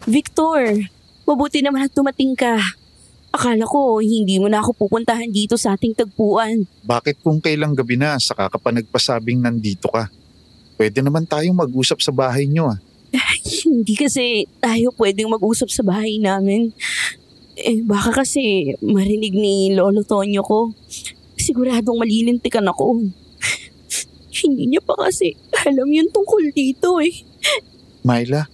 Victor, mabuti naman at dumating ka. Akala ko hindi mo na ako pupuntahan dito sa ating tagpuan. Bakit kung kailang gabi na saka ka pa nagpasabing nandito ka? Pwede naman tayong mag-usap sa bahay nyo ah. Hindi kasi tayo pwedeng mag-usap sa bahay namin. Baka kasi marinig ni Lolo Tonyo ko. Siguradong malilintikan ako. Hindi niya pa kasi alam yung tungkol dito eh. Myla,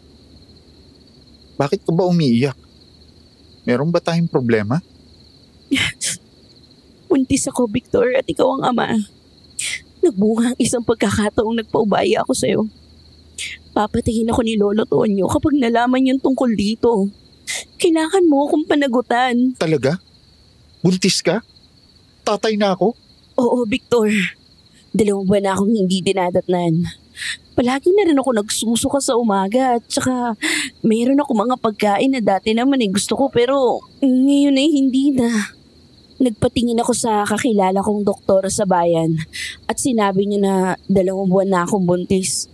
bakit ka ba umiiyak? Meron ba tayong problema? Buntis ako, Victor, at ikaw ang ama. Nagbunga ang isang pagkakataong nagpaubaya ako sa'yo. Papatayin ako ni Lolo Tonyo kapag nalaman yung tungkol dito. Kailangan mo akong panagutan. Talaga? Buntis ka? Tatay na ako? Oo, Victor. 2 buwan na akong hindi dinadatnan. Palagi na rin ako nagsusuka sa umaga at saka mayroon ako mga pagkain na dati naman gusto ko pero ngayon ay hindi na. Nagpatingin ako sa kakilala kong doktor sa bayan at sinabi niya na 2 buwan na akong buntis.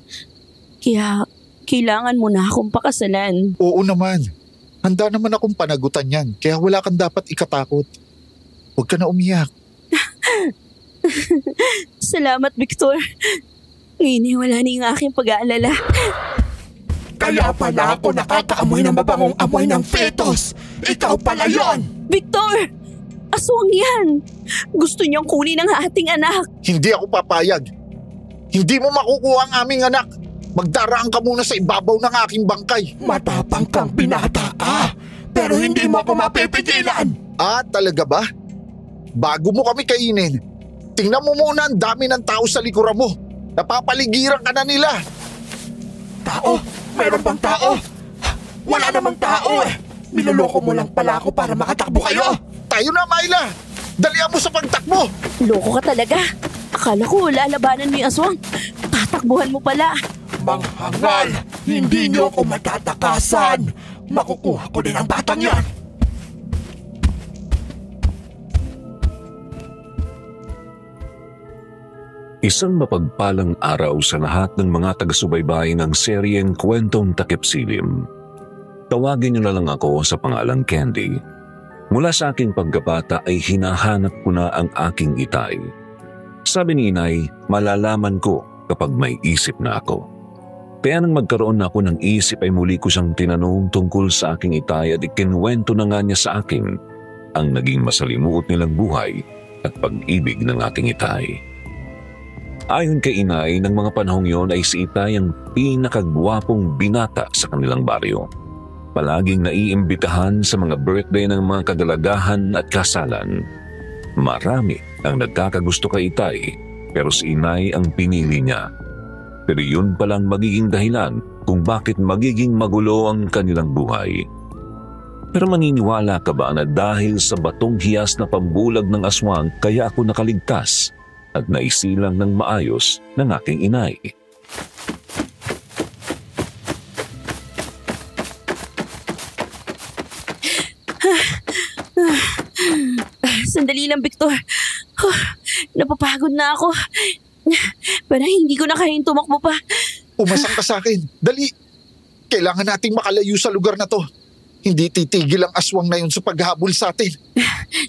Kaya kailangan mo na akong pakasalan. Oo naman. Handa naman akong panagutan yan kaya wala kang dapat ikatakot. Huwag ka na umiyak. Salamat, Victor. Ngayon ay wala na yung aking pag-aalala. Kaya pala ako nakakaamoy ng mabangong amoy ng fetus. Ikaw pala yon! Victor! Aswang yan! Gusto niyang kunin ang ating anak. Hindi ako papayag. Hindi mo makukuha ang aming anak. Magdaraan ka muna sa ibabaw ng aking bangkay. Matapang kang binata ka, pero hindi mo ako mapipigilan. Ah, talaga ba? Bago mo kami kainin, tingnan mo muna ang dami ng tao sa likuran mo. Napapaligiran ka na nila. Tao? Meron bang tao? Wala namang tao eh. Niloloko mo lang pala ako para makatakbo kayo. Tayo na, Myla. Dalihan mo sa pagtakbo. Loko ka talaga. Akala ko lalabanan mo yung aswang. Tatakbuhan mo pala. Manghangal! Hindi niyo ako matatakasan. Makukuha ko din ang batang yan. Isang mapagpalang araw sa lahat ng mga taga-subaybay ng seryeng Kwentong Takip Silim. Tawagin niyo na lang ako sa pangalang Candy. Mula sa aking pagkabata ay hinahanap ko na ang aking itay. Sabi ni Inay, malalaman ko kapag may isip na ako. Kaya nang magkaroon na ako ng isip ay muli ko siyang tinanong tungkol sa aking itay at ikinwento na nga niya sa akin ang naging masalimuot nilang buhay at pag-ibig ng aking itay. Ayon kay Inay, ng mga panahong yon ay si Itay ang pinakagwapong binata sa kanilang baryo. Palaging naiimbitahan sa mga birthday ng mga kagalagahan at kasalan. Marami ang nagkakagusto kay Itay, pero si Inay ang pinili niya. Pero yun palang magiging dahilan kung bakit magiging magulo ang kanilang buhay. Pero maniniwala ka ba na dahil sa batong hiyas na pambulag ng aswang kaya ako nakaligtas at naisilang ng maayos ng aking inay? Sandali lang, Victor. Napapagod na ako. Para hindi ko na kayang tumakbo pa. Umasang ka sa akin. Dali. Kailangan nating makalayo sa lugar na to. Hindi titigil ang aswang na yun sa paghabol sa atin.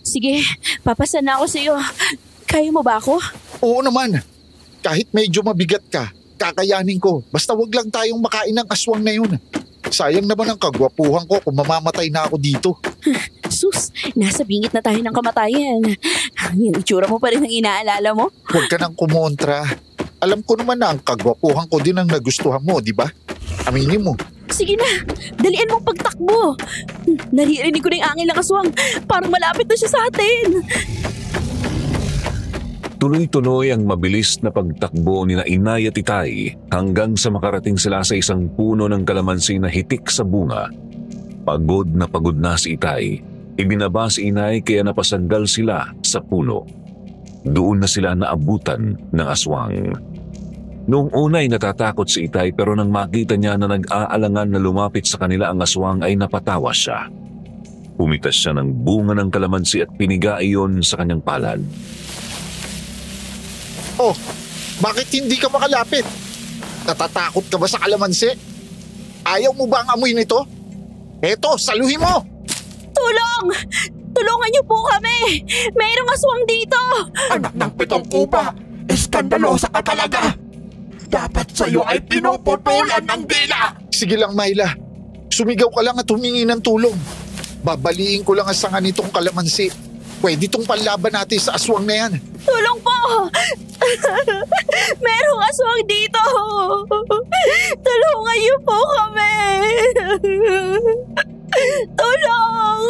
Sige, papasa na ako sa iyo. Kaya mo ba ako? Oo naman. Kahit medyo mabigat ka, kakayanin ko. Basta wag lang tayong makain ng aswang na yun. Sayang naman ang kagwapuhan ko kung mamamatay na ako dito. Sus, nasa bingit na tayo ng kamatayan. Yung itsura mo pa rin ang inaalala mo. Huwag ka nang kumontra. Alam ko naman na ang kagwapuhan ko din ang nagustuhan mo, di ba? Aminin mo. Sige na, dalian mong pagtakbo. Naririnig ko na yung angin ng aswang. Parang malapit na siya sa atin. Tuloy-tuloy ang mabilis na pagtakbo ni na Inay at Itay hanggang sa makarating sila sa isang puno ng kalamansi na hitik sa bunga. Pagod na si Itay. Ibinaba si Inay kaya napasanggal sila sa puno. Doon na sila naabutan ng aswang. Noong una ay natatakot si Itay pero nang makita niya na nag-aalangan na lumapit sa kanila ang aswang ay napatawa siya. Pumitas siya ng bunga ng kalamansi at piniga iyon sa kanyang palad. Oh, bakit hindi ka makalapit? Natatakot ka ba sa kalamansi? Ayaw mo ba ang amoy nito? Eto, saluhin mo! Tulong! Tulungan niyo po kami! Mayroong aswang dito! Anak ng 7 upa, eskandalosa ka talaga! Dapat sa'yo ay pinuputulan ng dila! Sige lang, Myla. Sumigaw ka lang at humingi ng tulong. Babaliin ko lang ang sanga nitong kalamansi. Pwede itong panlaban natin sa aswang na yan. Tulong po! Merong aswang dito! Tulungan niyo po kami! Tulong!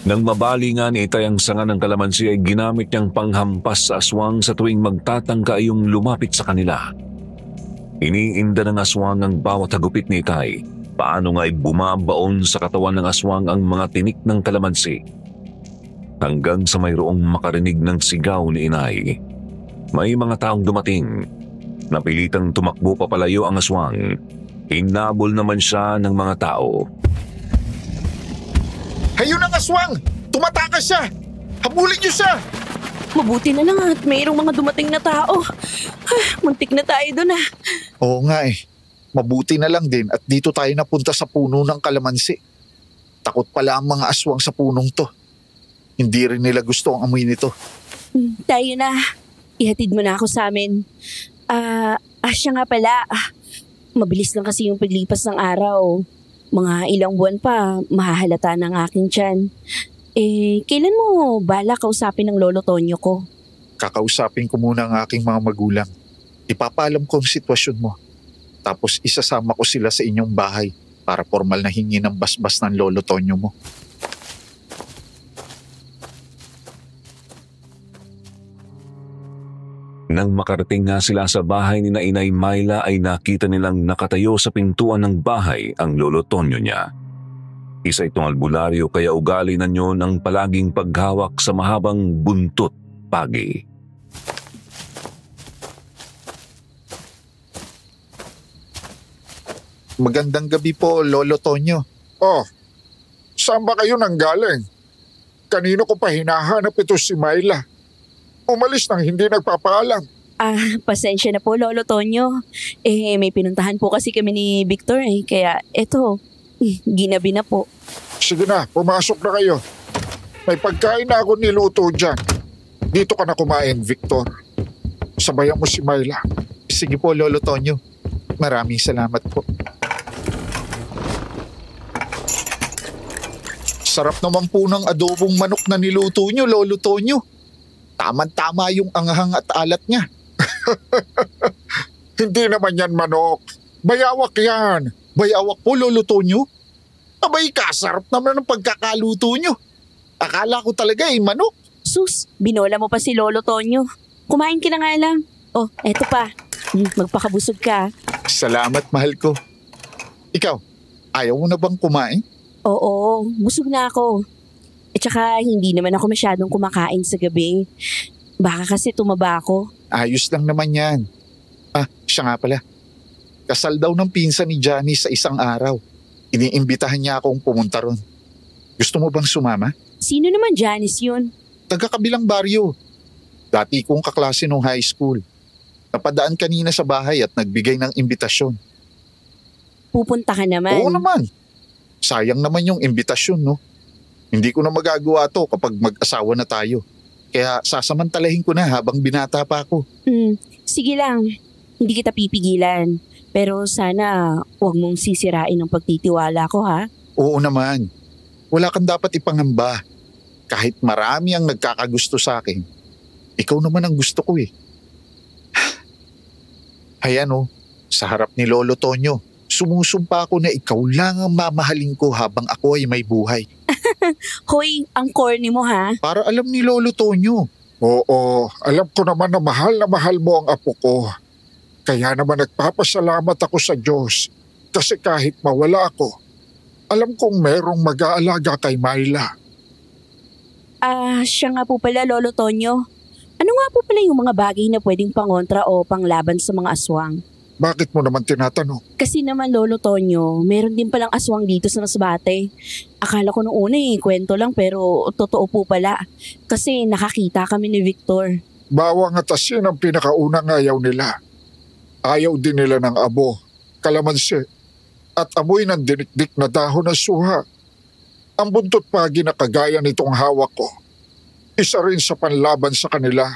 Nang mabali nga ni Itay ang sanga ng kalamansi ay ginamit niyang panghampas sa aswang sa tuwing magtatangka ay yung lumapit sa kanila. Iniinda ng aswang ang bawat hagupit ni Itay. Paano nga ay bumabaon sa katawan ng aswang ang mga tinik ng kalamansi. Hanggang sa mayroong makarinig ng sigaw ni Inay. May mga taong dumating. Napilitang tumakbo papalayo ang aswang. Hinabol naman siya ng mga tao. Hayun ang aswang! Tumatakas siya! Habulin niyo siya! Mabuti na lang at mayroong mga dumating na tao. Muntik na tayo dun Oo nga eh. Mabuti na lang din at dito tayo napunta sa puno ng kalamansi. Takot pala ang mga aswang sa punong to. Hindi rin nila gusto ang amoy nito. Tayo na. Ihatid mo na ako sa amin. Siya nga pala. Mabilis lang kasi yung paglipas ng araw. Mga ilang buwan pa, mahahalata ng aking tiyan. Kailan mo bala kausapin ng lolo Tonyo ko? Kakausapin ko muna ang aking mga magulang. Ipapaalam ko ang sitwasyon mo. Tapos isasama ko sila sa inyong bahay para formal na hingi ng basbas ng lolo Tonyo mo. Nang makarating nga sila sa bahay ni na Inay Myla ay nakita nilang nakatayo sa pintuan ng bahay ang lolo Tonyo niya. Isa itong albularyo kaya ugali na niyon ang palaging paghawak sa mahabang buntot pagi. Magandang gabi po, Lolo Tonyo. Oh, saan ba kayo nanggaling? Kanino ko pa hinahanap ito si Myla? Umalis nang hindi nagpapaalam. Pasensya na po, Lolo Tonyo. May pinuntahan po kasi kami ni Victor kaya eto, ginabi na po. Sige na, pumasok na kayo. May pagkain na ako niluto dyan. Dito ka na kumain, Victor. Sabayan mo si Myla. Sige po, Lolo Tonyo. Maraming salamat po. Sarap naman po ng adobong manok na niluto nyo, Lolo Tonyo. Tama-tama yung anghang at alat niya. Hindi naman yan manok. Bayawak yan. Bayawak po, Lolo Tonyo. Abay, kasarap naman ng pagkakaluto nyo. Akala ko talaga manok. Sus, binola mo pa si Lolo Tonyo. Kumain ka na nga lang. Oh, eto pa. Magpakabusog ka. Salamat, mahal ko. Ikaw, ayaw mo na bang kumain? Oo, busog na ako. At saka hindi naman ako masyadong kumakain sa gabi. Baka kasi tumaba ako. Ayos lang naman yan. Siya nga pala. Kasal daw ng pinsan ni Johnny sa isang araw. Iniimbitahan niya akong pumunta ron. Gusto mo bang sumama? Sino naman Janice yun? Taga-kabilang baryo. Dati kong kaklase nung high school. Napadaan kanina sa bahay at nagbigay ng imbitasyon. Pupunta ka naman. Oo naman. Sayang naman yung imbitasyon, no? Hindi ko na magagawa to kapag mag-asawa na tayo. Kaya sasamantalahin ko na habang binata pa ako. Sige lang. Hindi kita pipigilan. Pero sana huwag mong sisirain ang pagtitiwala ko, ha? Oo naman. Wala kang dapat ipangamba. Kahit marami ang nagkakagusto sa akin, ikaw naman ang gusto ko eh. Ayan oh, sa harap ni Lolo Tonyo, sumusumpa ako na ikaw lang ang mamahalin ko habang ako ay may buhay. Hoy, ang corny mo, ha? Para alam ni Lolo Tonyo. Oo, alam ko naman na mahal mo ang apo ko. Kaya naman nagpapasalamat ako sa Diyos. Kasi kahit mawala ako, alam kong merong mag-aalaga kay Myla. Siya nga po pala, Lolo Tonyo. Ano nga po pala yung mga bagay na pwedeng pangontra o panglaban sa mga aswang? Bakit mo naman tinatanong? Kasi naman, Lolo Tonyo, meron din palang aswang dito sa Masbate. Akala ko nung una kwento lang pero totoo po pala. Kasi nakakita kami ni Victor. Bawang at asin ang pinakaunang ayaw nila. Ayaw din nila ng abo, kalamansi, at amoy ng dinikdik na dahon ng suha. Ang buntot pagi na kagaya nitong hawak ko, isa rin sa panlaban sa kanila.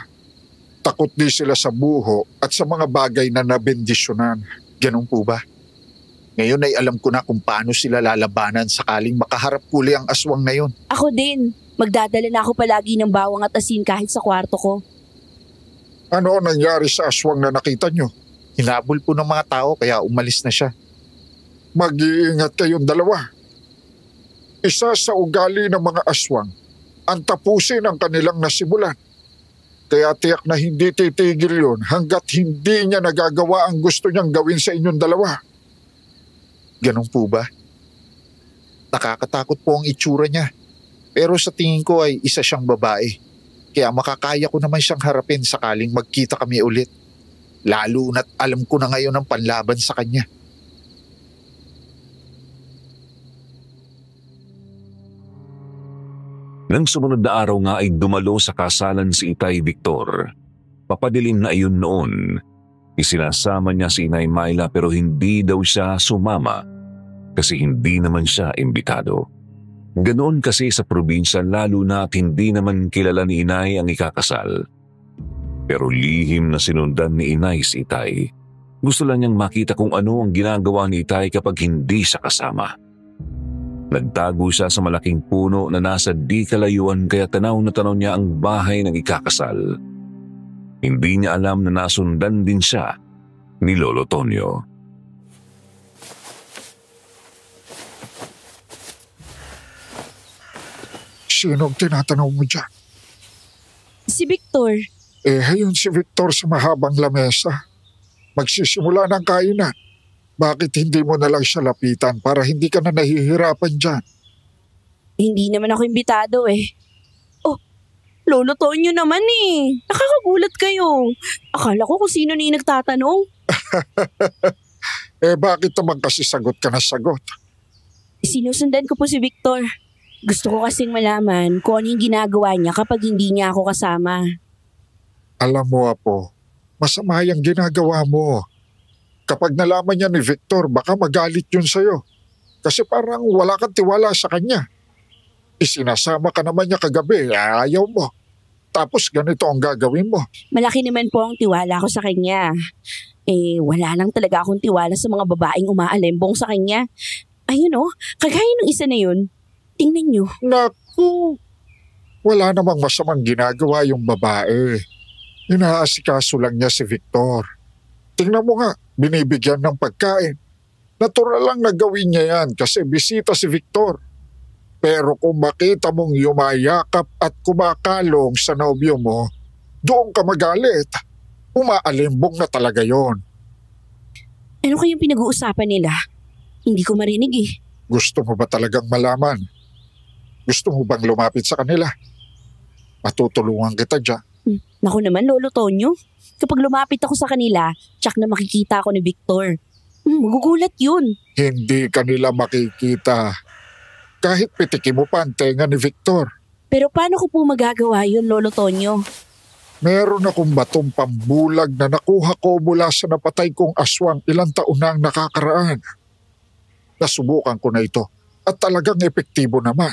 Takot di sila sa buho at sa mga bagay na nabendisyonan. Ganun po ba? Ngayon ay alam ko na kung paano sila lalabanan sakaling makaharap uli ang aswang na yon. Ako din. Magdadala na ako palagi ng bawang at asin kahit sa kwarto ko. Ano ang nangyari sa aswang na nakita nyo? Hinabol po ng mga tao kaya umalis na siya. Mag-iingat kayong dalawa. Isa sa ugali ng mga aswang ang tapusin ang kanilang nasimulan. Kaya tiyak na hindi titigil yun hanggat hindi niya nagagawa ang gusto niyang gawin sa inyong dalawa. Ganun po ba? Nakakatakot po ang itsura niya. Pero sa tingin ko ay isa siyang babae. Kaya makakaya ko naman siyang harapin sakaling magkita kami ulit. Lalo na't alam ko na ngayon ang panlaban sa kanya. Nang sumunod na araw nga ay dumalo sa kasalan si Itay Victor. Papadilim na iyon noon. Isinasama niya si Inay Myla pero hindi daw siya sumama kasi hindi naman siya imbitado. Ganoon kasi sa probinsya lalo na at hindi naman kilala ni Inay ang ikakasal. Pero lihim na sinundan ni Inay si Itay. Gusto lang niyang makita kung ano ang ginagawa ni Itay kapag hindi siya kasama. Nagtago siya sa malaking puno na nasa di kalayuan kaya tanaw na tanaw niya ang bahay ng ikakasal. Hindi niya alam na nasundan din siya ni Lolo Tonyo. Sino ang tinatanaw mo dyan? Si Victor. Ayun si Victor sa mahabang lamesa. Magsisimula ng kainan. Bakit hindi mo na lang siya lapitan para hindi ka na nahihirapan dyan? Hindi naman ako imbitado eh. Oh, Lolo Tonyo naman eh. Nakakagulat kayo. Akala ko kung sino na yung nagtatanong. Bakit naman kasi sagot ka na sagot? Sinusundan ko po si Victor. Gusto ko kasing malaman kung ano yung ginagawa niya kapag hindi niya ako kasama. Alam mo, Apo, masama yung ginagawa mo. Kapag nalaman niya ni Victor, baka magalit yun sa'yo. Kasi parang wala kang tiwala sa kanya. Isinasama ka naman niya kagabi, ayaw mo. Tapos ganito ang gagawin mo. Malaki naman po ang tiwala ko sa kanya. Wala lang talaga akong tiwala sa mga babaeng umaalembong sa kanya. Ayun kagaya ng isa na yun. Tingnan niyo. Naku, wala namang masamang ginagawa yung babae. Inaasikaso lang niya si Victor. Tingnan mo nga, binibigyan ng pagkain. Natural lang na gawin niya yan kasi bisita si Victor. Pero kung makita mong yumayakap at kumakalong sa nobyo mo, doon ka magalit. Umaalimbong na talaga yon. Ano kayong pinag-uusapan nila? Hindi ko marinig eh. Gusto mo ba talagang malaman? Gusto mo bang lumapit sa kanila? Matutulungan kita dyan. Naku naman, Lolo Tonyo. Kapag lumapit ako sa kanila, tsak na makikita ako ni Victor. Magugulat yun. Hindi kanila makikita. Kahit pitikin mo pa ang tenga ni Victor. Pero paano ko po magagawa yun, Lolo Tonyo? Meron akong batong pambulag na nakuha ko mula sa napatay kong aswang ilang taon na ang nakakaraan. Nasubukan ko na ito at talagang epektibo naman.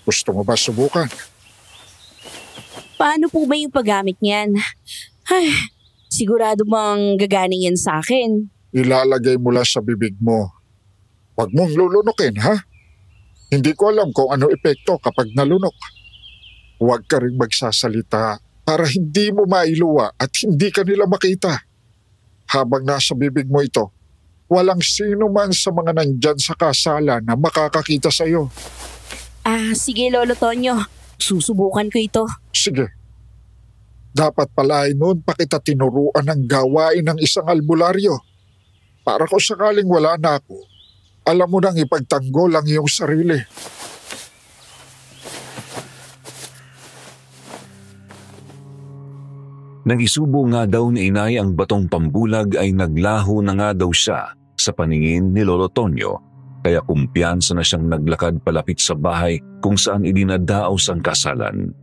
Gusto mo ba subukan? Paano po ba yung paggamit niyan? Ay, sigurado bang gaganing yan sa akin? Ilalagay mo lang sa bibig mo. Huwag mong lulunukin, ha? Hindi ko alam kung ano epekto kapag nalunok. Huwag ka rin magsasalita para hindi mo mailuwa at hindi ka nila makita. Habang nasa bibig mo ito, walang sino man sa mga nandyan sa kasalan na makakakita sa iyo. Sige Lolo Tonyo. Susubukan ko ito. Sige. Dapat pala ay noon pa kita tinuruan ng gawain ng isang albularyo. Para kung sakaling wala na ako, alam mo nang ipagtanggol ang iyong sarili. Nang isubo nga daw ni Inay ang batong pambulag ay naglaho na nga daw siya sa paningin ni Lolo Tonyo. Kaya kumpiyansa na siyang naglakad palapit sa bahay kung saan idinadaos ang kasalan.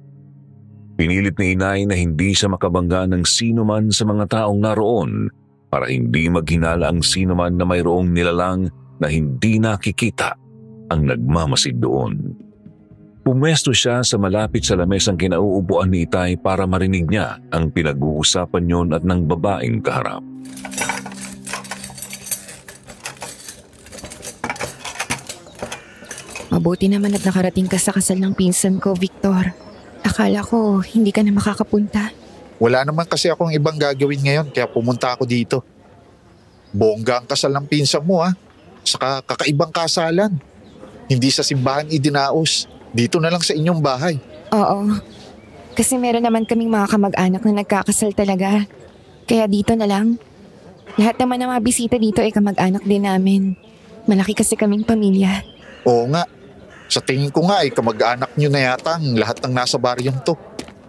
Pinilit ni Inay na hindi siya makabangga ng sino man sa mga taong naroon para hindi maghinala ang sino man na mayroong nilalang na hindi nakikita ang nagmamasid doon. Pumwesto siya sa malapit sa lamesang kinauupuan ni Itay para marinig niya ang pinag-uusapan niyon at ng babaeng kaharap. Mabuti naman at nakarating ka sa kasal ng pinsan ko, Victor. Akala ko hindi ka na makakapunta. Wala naman kasi akong ibang gagawin ngayon kaya pumunta ako dito. Bongga ang kasal ng pinsan mo ha. Saka kakaibang kasalan. Hindi sa simbahan idinaos. Dito na lang sa inyong bahay. Oo. Kasi meron naman kaming mga kamag-anak na nagkakasal talaga. Kaya dito na lang. Lahat naman ng mga bisita dito ay kamag-anak din namin. Malaki kasi kaming pamilya. Oo nga. Sa tingin ko nga ay kamag-anak nyo na yata ang lahat ng nasa baryong to.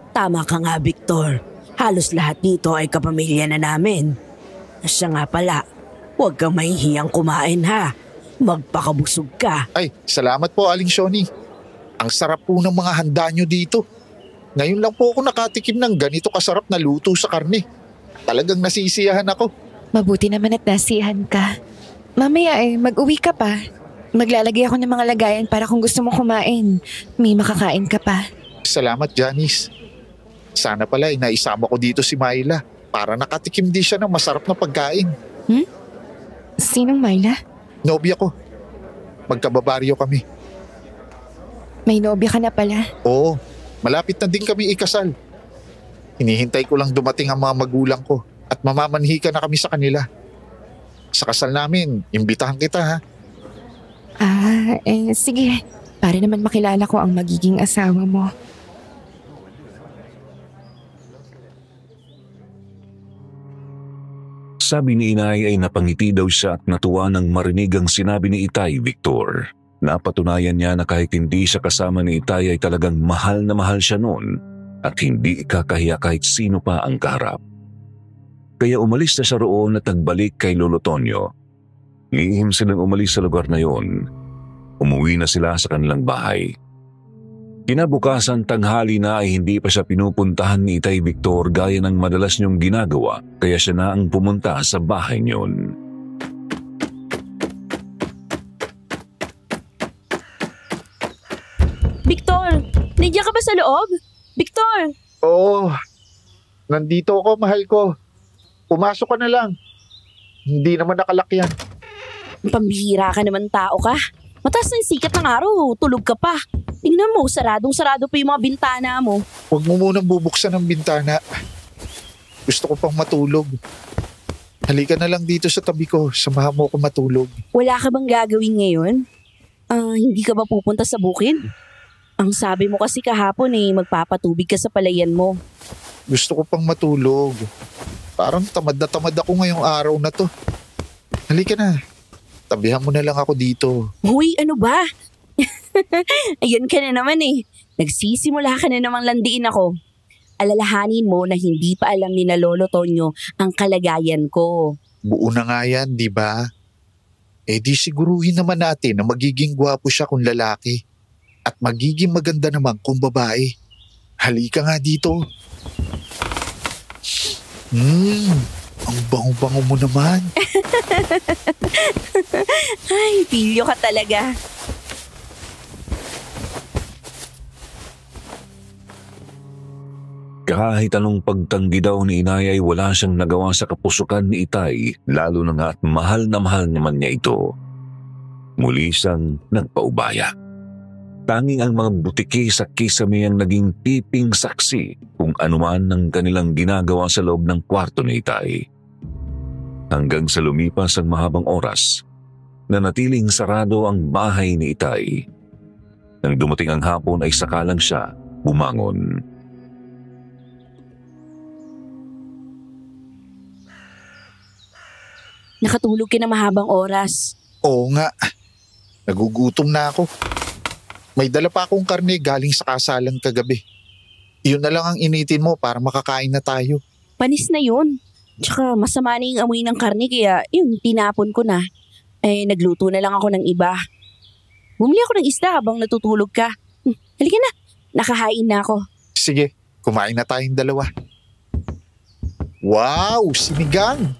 Tama ka nga, Victor. Halos lahat dito ay kapamilya na namin. Siya nga pala, huwag kang mahihiyang kumain ha. Magpakabusog ka. Ay, salamat po Aling Shoni. Ang sarap po ng mga handa nyo dito. Ngayon lang po ako nakatikim ng ganito kasarap na luto sa karne. Talagang nasisiyahan ako. Mabuti naman at nasihan ka. Mamaya mag-uwi ka pa. Maglalagay ako ng mga lagayan para kung gusto mo kumain, may makakain ka pa. Salamat, Janice. Sana pala ay naisama ko dito si Myla para nakatikim din siya ng masarap na pagkain. Sinong Myla? Nobya ko. Magkababaryo kami. May nobya ka na pala. Oo, malapit na din kami ikasal. Hinihintay ko lang dumating ang mga magulang ko at mamamanhika na kami sa kanila. Sa kasal namin, imbitahan kita ha. Sige. Para naman makilala ko ang magiging asawa mo. Sabi ni Inay ay napangiti daw siya at natuwa nang marinig ang sinabi ni Itay, Victor. Napatunayan niya na kahit hindi siya kasama ni Itay ay talagang mahal na mahal siya noon at hindi ikakahiya kahit sino pa ang kaharap. Kaya umalis na siya roon at nagbalik kay Lolo Tonyo. Lihim silang umalis sa lugar na yon. Umuwi na sila sa kanilang bahay. Kinabukasan tanghali na ay hindi pa siya pinupuntahan ni Itay Victor gaya ng madalas niyong ginagawa kaya siya na ang pumunta sa bahay niyon. Victor, nandiyan ka ba sa loob? Victor! Oo, nandito ako mahal ko. Pumasok ka na lang. Hindi naman nakalakyan. Pambihira ka naman tao ka. Mataas na yung sikat ng araw, tulog ka pa. Tingnan mo, saradong-sarado pa yung mga bintana mo. Huwag mo munang bubuksan ang bintana. Gusto ko pang matulog. Halika na lang dito sa tabi ko, samahan mo ako matulog. Wala ka bang gagawin ngayon? Hindi ka ba pupunta sa bukid? Ang sabi mo kasi kahapon magpapatubig ka sa palayan mo. Gusto ko pang matulog. Parang tamad na tamad ako ngayong araw na to. Halika na. Tabihan mo na lang ako dito. Huy, ano ba? Ayun ka na naman Nagsisimula ka na namang landiin ako. Alalahanin mo na hindi pa alam ni na Lolo Tonyo ang kalagayan ko. Buo na nga yan, di ba? Di siguruhin naman natin na magiging gwapo siya kung lalaki. At magiging maganda naman kung babae. Halika nga dito. Ang bango-bango mo naman. Ay, pilyo ka talaga. Kahit anong pagtanggi daw ni Inay ay wala siyang nagawa sa kapusukan ni Itay, lalo na nga at mahal na mahal naman niya ito. Muli siyang nagpaubaya. Tanging ang mga butiki sa kisame ang naging piping saksi kung anuman ang kanilang ginagawa sa loob ng kwarto ni Itay. Hanggang sa lumipas ang mahabang oras, nanatiling sarado ang bahay ni Itay. Nang dumating ang hapon ay sakalang siya bumangon. Nakatulog ka na mahabang oras. Oo nga. Nagugutom na ako. May dala pa akong karne galing sa kasalan kagabi. Iyon na lang ang initin mo para makakain na tayo. Panis na yun. Tsaka masama na yung amoy ng karne kaya yun, tinapon ko na. Nagluto na lang ako ng iba. Bumili ako ng isda habang natutulog ka. Halika na, nakahain na ako. Sige, kumain na tayong dalawa. Wow, sinigang!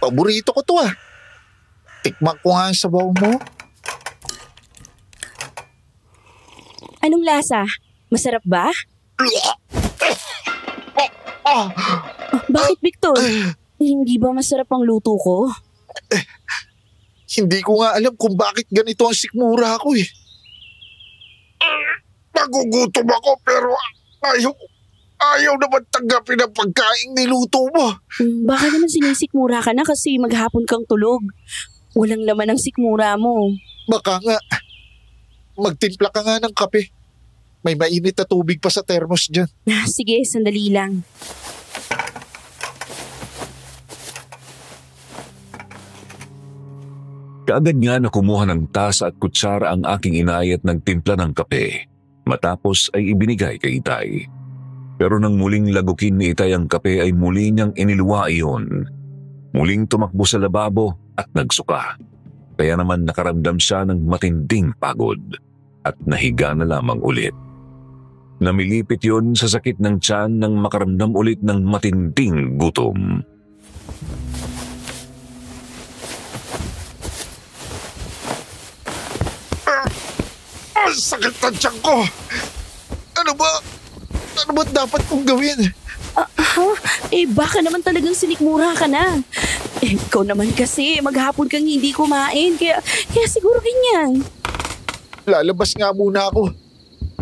Paborito ko to Tikman ko nga ang sabaw mo. Anong lasa? Masarap ba? Bakit, Victor? Hindi ba masarap ang luto ko? Hindi ko nga alam kung bakit ganito ang sikmura ko eh. Nagugutom ako pero ayaw naman tanggapin ang pagkain niluto mo. Baka naman sinisikmura ka na kasi maghapon kang tulog. Walang laman ang sikmura mo. Baka nga, magtimpla ka nga ng kape. May mainit na tubig pa sa thermos dyan. Sige, sandali lang. Kaagad nga na kumuha ng tasa at kutsara ang aking inay at nagtimpla ng kape. Matapos ay ibinigay kay Itay. Pero nang muling lagukin ni Itay ang kape ay muli niyang iniluwa iyon. Muling tumakbo sa lababo at nagsuka. Kaya naman nakaramdam siya ng matinding pagod at nahiga na lamang ulit. Namilipit yun sa sakit ng tiyan nang makaramdam ulit ng matinding gutom. Ang sakit ng tiyan ko. Ano ba dapat kong gawin? Baka naman talagang sinikmura ka na. Ikaw naman kasi, maghapon kang hindi kumain, kaya siguro ganyan. Lalabas nga muna ako.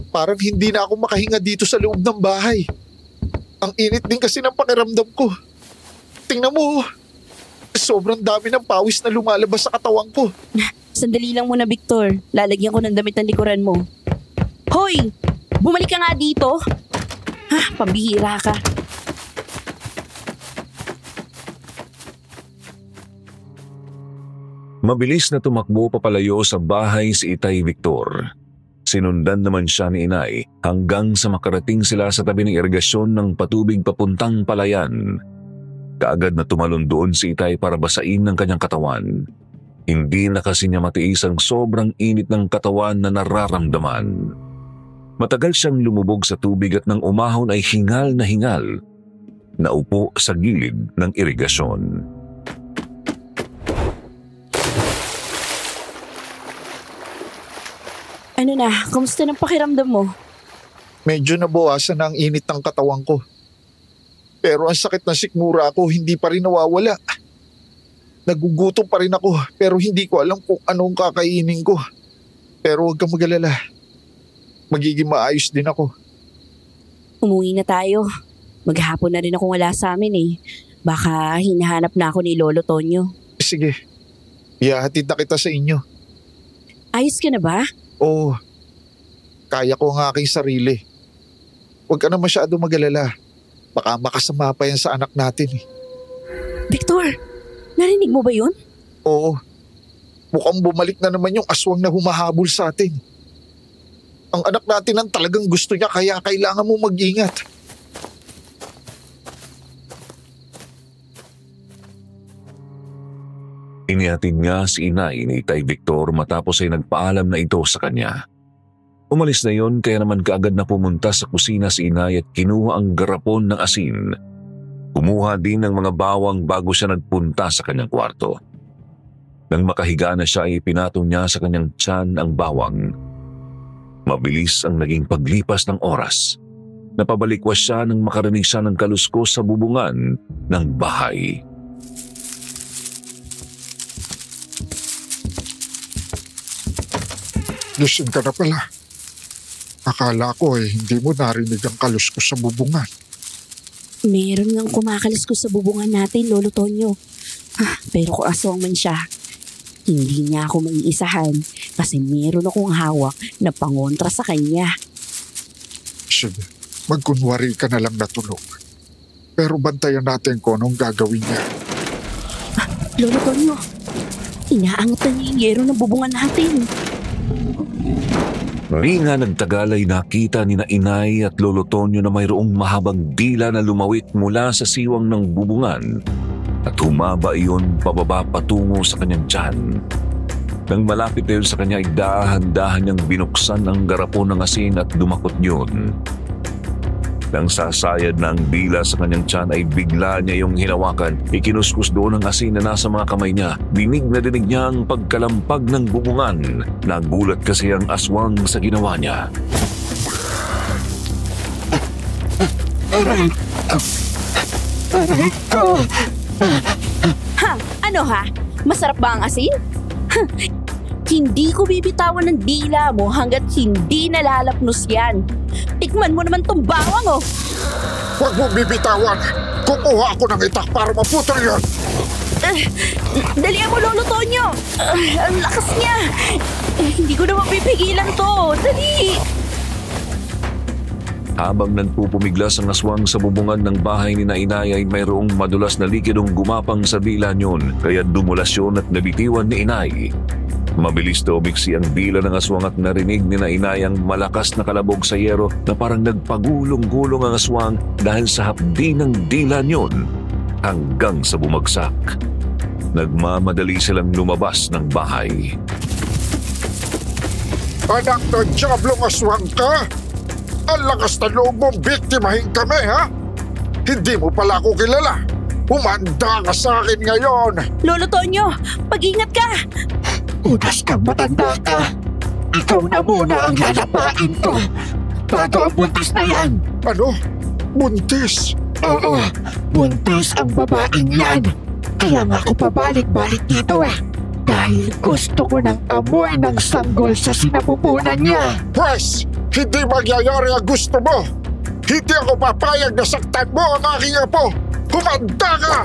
Parang hindi na ako makahinga dito sa loob ng bahay. Ang init din kasi ng pakiramdam ko. Tingnan mo, sobrang dami ng pawis na lumalabas sa katawan ko. Sandali lang muna, Victor. Lalagyan ko ng damit ng likuran mo. Hoy! Bumalik ka nga dito. Pambihira ka. Mabilis na tumakbo papalayo sa bahay si Itay Victor. Sinundan naman siya ni Inay hanggang sa makarating sila sa tabi ng irigasyon ng patubig papuntang palayan. Kaagad na tumalon doon si Itay para basain ng kanyang katawan. Hindi na kasi niya matiis ang sobrang init ng katawan na nararamdaman. Matagal siyang lumubog sa tubig at nang umahon ay hingal na hingal. Naupo sa gilid ng irigasyon. Ano na, kumusta ng pakiramdam mo? Medyo nabawasan na ang init ng katawan ko. Pero ang sakit ng sikmura ko hindi pa rin nawawala. Nagugutom pa rin ako pero hindi ko alam kung anong kakainin ko. Pero huwag kang mag-alala. Magiging maayos din ako. Umuwi na tayo. Maghapon na rin akong wala sa amin eh. Baka hinahanap na ako ni Lolo Tonyo. Sige, ihahatid na kita sa inyo. Ayos ka na ba? Oo, kaya ko ang aking sarili. Huwag ka na masyado mag-alala. Baka makasama pa yan sa anak natin eh. Victor, narinig mo ba yun? Oo, mukhang bumalik na naman yung aswang na humahabol sa atin. Ang anak natin ang talagang gusto niya kaya kailangan mo mag-ingat. Inihatid nga si Inay ni Itay Victor matapos ay nagpaalam na ito sa kanya. Umalis na yon kaya naman kaagad na pumunta sa kusina si Inay at kinuha ang garapon ng asin. Kumuha din ng mga bawang bago siya nagpunta sa kanyang kwarto. Nang makahiga na siya ay pinatong niya sa kanyang tiyan ang bawang. Mabilis ang naging paglipas ng oras. Napabalikwas siya nang makarinig siya ng kaluskos sa bubungan ng bahay. Gising ka na pala. Akala ko hindi mo narinig ang kaluskos sa bubungan. Meron ngang kumakalis ko sa bubungan natin, Lolo Tonyo. Pero kung aswang man siya, hindi niya ako maiisahan kasi meron akong hawak na pangontra sa kanya. Sige, magkunwari ka na lang natulog. Pero bantayan natin kung anong gagawin niya. Lolo Tonyo, inaangat na niya yung yero ng bubungan natin. Di nga nagtagal ay nakita ni na Inay at Lolo Tonyo na mayroong mahabang dila na lumawit mula sa siwang ng bubungan at humaba iyon pababa patungo sa kanyang tiyan. Nang malapit na yun sa kanya ay dahan-dahan niyang binuksan ang garapon ng asin at dumakot yun. Nang sasayad na ang dila sa kanyang tiyan ay bigla niya yung hinawakan. Ikinuskus doon ang asin na nasa mga kamay niya. Dinig na dinig niya ang pagkalampag ng bubungan. Nagulat kasi ang aswang sa ginawa niya. Aray ko! Ha? Ano ha? Masarap ba ang asin? Hindi ko bibitawan ng dila mo hanggat hindi nalalapnos yan. Tikman mo naman tong bawang oh! Huwag mong bibitawan! Kukuha ako ng itak para maputol yan! Dalihan mo, Lolo Tonyo! Ang lakas niya! Hindi ko na mapipigilan to! Dali! Habang nagpupumiglas ang aswang sa bubungan ng bahay ni Inay ay mayroong madulas na likidong gumapang sa dila niyon kaya dumulas yun at nabitiwan ni Inay. Mabilis na umiksi ang dila ng aswang at narinig ni Inay ang malakas na kalabog sa yero na parang nagpagulong-gulong ang aswang dahil sa hapdi ng dila niyon hanggang sa bumagsak. Nagmamadali silang lumabas ng bahay. Anak ng diablong aswang ka! Ang lakas na loob mong biktimahin kami, ha? Hindi mo pala ako kilala. Humanda ka sa akin ngayon. Lolo Tonyo, pag-ingat ka! Unas kang matanda ka! Ikaw na muna ang lalapain ko bago ang buntis na yan! Ano? Buntis? Oo, buntis ang babaeng yan. Kaya nga ako pabalik-balik dito dahil gusto ko ng amoy ng sanggol sa sinapupunan niya. Pwes, hindi magyayari ang gusto mo. Hindi ako papayag na saktan mo ang aking apo. Humanda ka!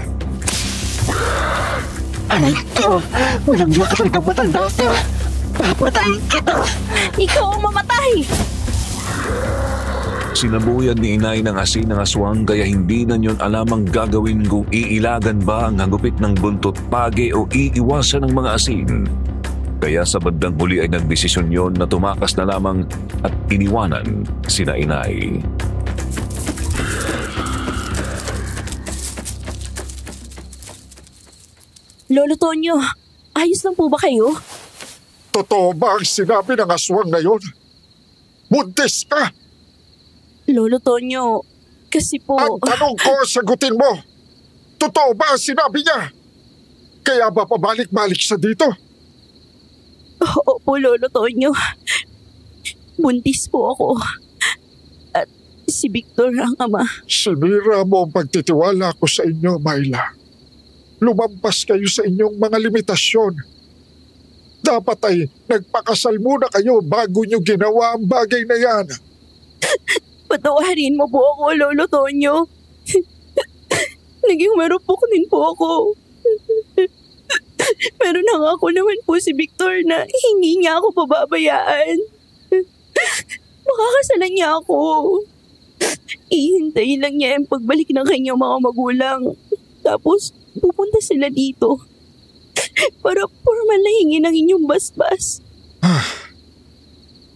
Aray ko! Walang yakal ng matanda ka! Papatayin kita! Ikaw ang mamatay! Sinabuyan ni Inay ng asin ng aswang kaya hindi na niyon alam ang gagawin kung iilagan ba ang hagupit ng buntot pagi o iiwasan ng mga asin. Kaya sa bandang huli ay nagdesisyon yon na tumakas na lamang at iniwanan sina Inay. Lolo Tonyo, ayos lang po ba kayo? Totoo ba ang sinabi ng aswang na yon? Buntis ka! Lolo Tonyo, kasi po... Ang tanong ko, sagutin mo. Totoo ba ang sinabi niya? Kaya ba pabalik-balik sa dito? Opo, Lolo Tonyo. Buntis po ako. At si Victor ang ama. Sinira mo ang pagtitiwala ko sa inyo, Myla. Lumampas kayo sa inyong mga limitasyon. Dapat ay nagpakasal muna kayo bago nyo ginawa ang bagay na yan. Patawarin mo po ako, Lolo Tonyo. Naging marupok din po ako. Pero nangako naman po si Victor na hindi niya ako pababayaan. Makakasalan niya ako. Ihintayin lang niya ang pagbalik ng kanyang mga magulang. Tapos, pupunta sila dito. Para formal na hingin ang inyong basbas.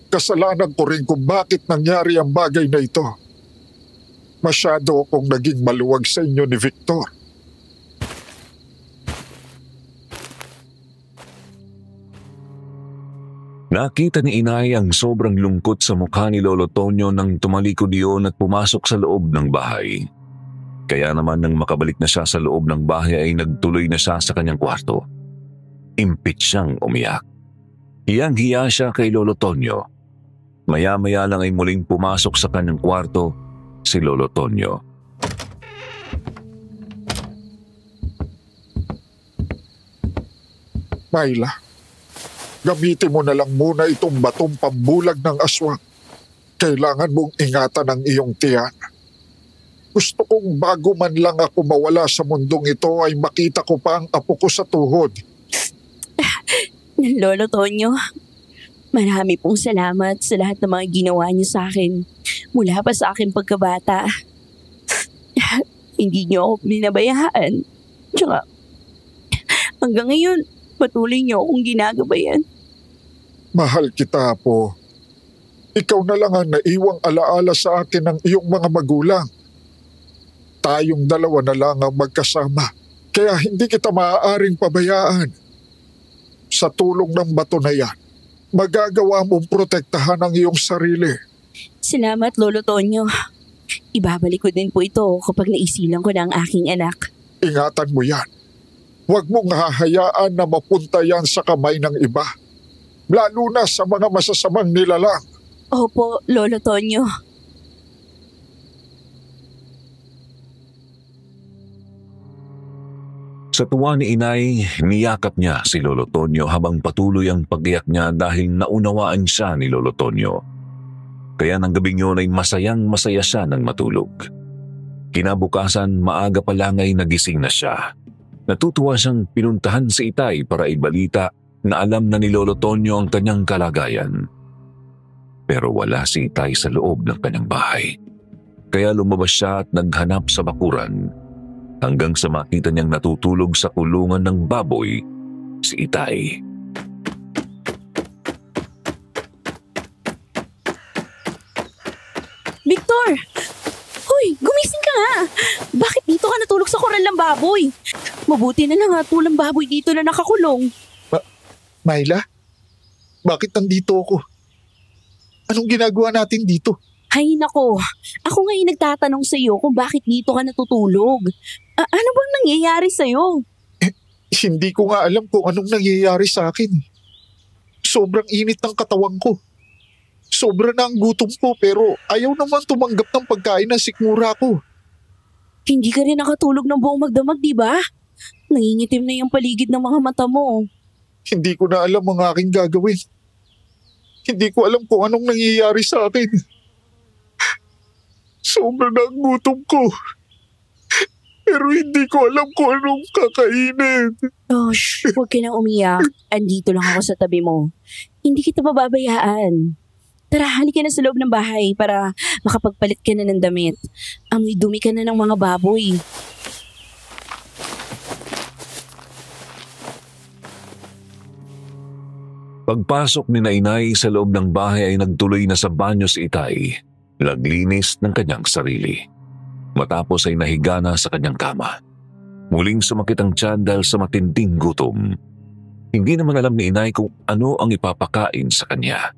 Kasalanan ko rin kung bakit nangyari ang bagay na ito. Masyado akong naging maluwag sa inyo ni Victor. Nakita ni Inay ang sobrang lungkot sa mukha ni Lolo Tonyo nang tumalikod iyon at pumasok sa loob ng bahay. Kaya naman nang makabalik na siya sa loob ng bahay ay nagtuloy na siya sa kanyang kwarto. Impit siyang umiyak. Hiyang-hiya siya kay Lolo Tonyo. Maya-maya lang ay muling pumasok sa kanyang kwarto si Lolo Tonyo. Myla, gamitin mo na lang muna itong batong pambulag ng aswang. Kailangan mong ingatan ang iyong tiyan. Gusto kong bago man lang ako mawala sa mundong ito ay makita ko pa ang apo ko sa tuhod. Lolo Tonyo, marami pong salamat sa lahat ng mga ginawa niyo sa akin mula pa sa aking pagkabata. Hindi niyo ako binabayaan. Tsaka hanggang ngayon, patuloy niyo akong ginagabayan. Mahal kita, Apo. Ikaw na lang ang naiwang alaala sa akin ng iyong mga magulang. Tayong dalawa na lang ang magkasama, kaya hindi kita maaaring pabayaan. Sa tulong ng bato na yan, magagawa mong protektahan ang iyong sarili. Salamat, Lolo Tonyo. ibabalik ko din po ito kapag naisilang ko na ang aking anak. Ingatan mo yan. Huwag mong hahayaan na mapunta yan sa kamay ng iba. Lalo na sa mga masasamang nilalang. Opo, Lolo Tonyo. Sa tuwa ni inay, niyakap niya si Lolo Tonyo habang patuloy ang pag-iyak niya dahil naunawaan siya ni Lolo Tonyo. Kaya ng gabing yun ay masayang-masaya siya nang matulog. Kinabukasan, maaga pa lang ay nagising na siya. Natutuwa siyang pinuntahan si Itay para ibalita na alam na ni Lolo Tonyo ang kanyang kalagayan. Pero wala si Itay sa loob ng kanyang bahay. Kaya lumabas siya at naghanap sa bakuran. Hanggang sa makita niyang natutulog sa kulungan ng baboy si Itay. Victor! Hoy, gumising ka nga! Bakit dito ka natulog sa koral ng baboy? Mabuti na lang at walang baboy dito na nakakulong. Myla? Bakit nandito ako? Anong ginagawa natin dito? Hay nako, ako nga yung nagtatanong sa iyo kung bakit dito ka natutulog. Ano bang nangyayari sa iyo? Hindi ko nga alam kung anong nangyayari sa akin. Sobrang init ng katawan ko. Sobra na ang gutom ko pero ayaw naman tumanggap ng pagkain na sikmura ko. Hindi ka rin nakatulog ng buong magdamag, di ba? Nangingitim na yung paligid ng mga mata mo. Hindi ko na alam ang aking gagawin. Hindi ko alam kung anong nangyayari sa akin. Sobra na ang gutom ko. Pero hindi ko alam kung anong kakainin. Oh, huwag ka nang umiyak. Andito lang ako sa tabi mo. Hindi kita pababayaan. Tara, halika na sa loob ng bahay para makapagpalit ka na ng damit. Amoy dumi ka na ng mga baboy. Pagpasok ni Nainay sa loob ng bahay ay nagtuloy na sa banyo si Itay. Naglinis ng kanyang sarili. Matapos ay nahiga na sa kanyang kama. Muling sumakit ang tiyan dahil sa matinding gutom. Hindi naman alam ni Inay kung ano ang ipapakain sa kanya.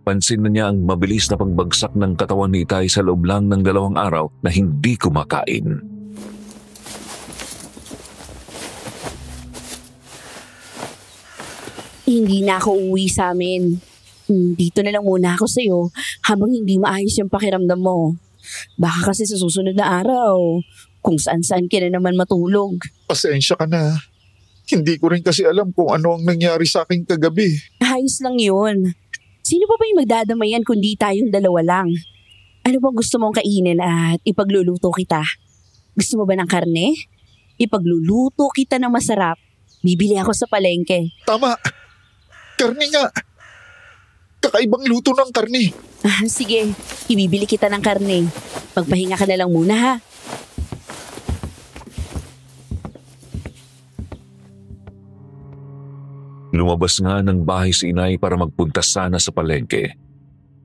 Pansin na niya ang mabilis na pagbagsak ng katawan ni Itay sa loob lang ng 2 araw na hindi kumakain. Hindi na ako uuwi sa amin. Dito na lang muna ako sa'yo habang hindi maayos yung pakiramdam mo. Baka kasi sa susunod na araw, kung saan-saan ka na naman matulog. Pasensya ka na. Hindi ko rin kasi alam kung ano ang nangyari sa akin kagabi. Ayos lang yun. Sino pa ba yung magdadamayan kundi tayong 2 lang? Ano bang gusto mong kainin at ipagluluto kita? Gusto mo ba ng karne? Ipagluluto kita ng masarap. Bibili ako sa palengke. Tama. Karne nga. Kakaibang luto ng karne. Sige, ibibili kita ng karne. Magpahinga ka na lang muna ha. Lumabas nga ng bahay si Inay para magpunta sana sa palengke.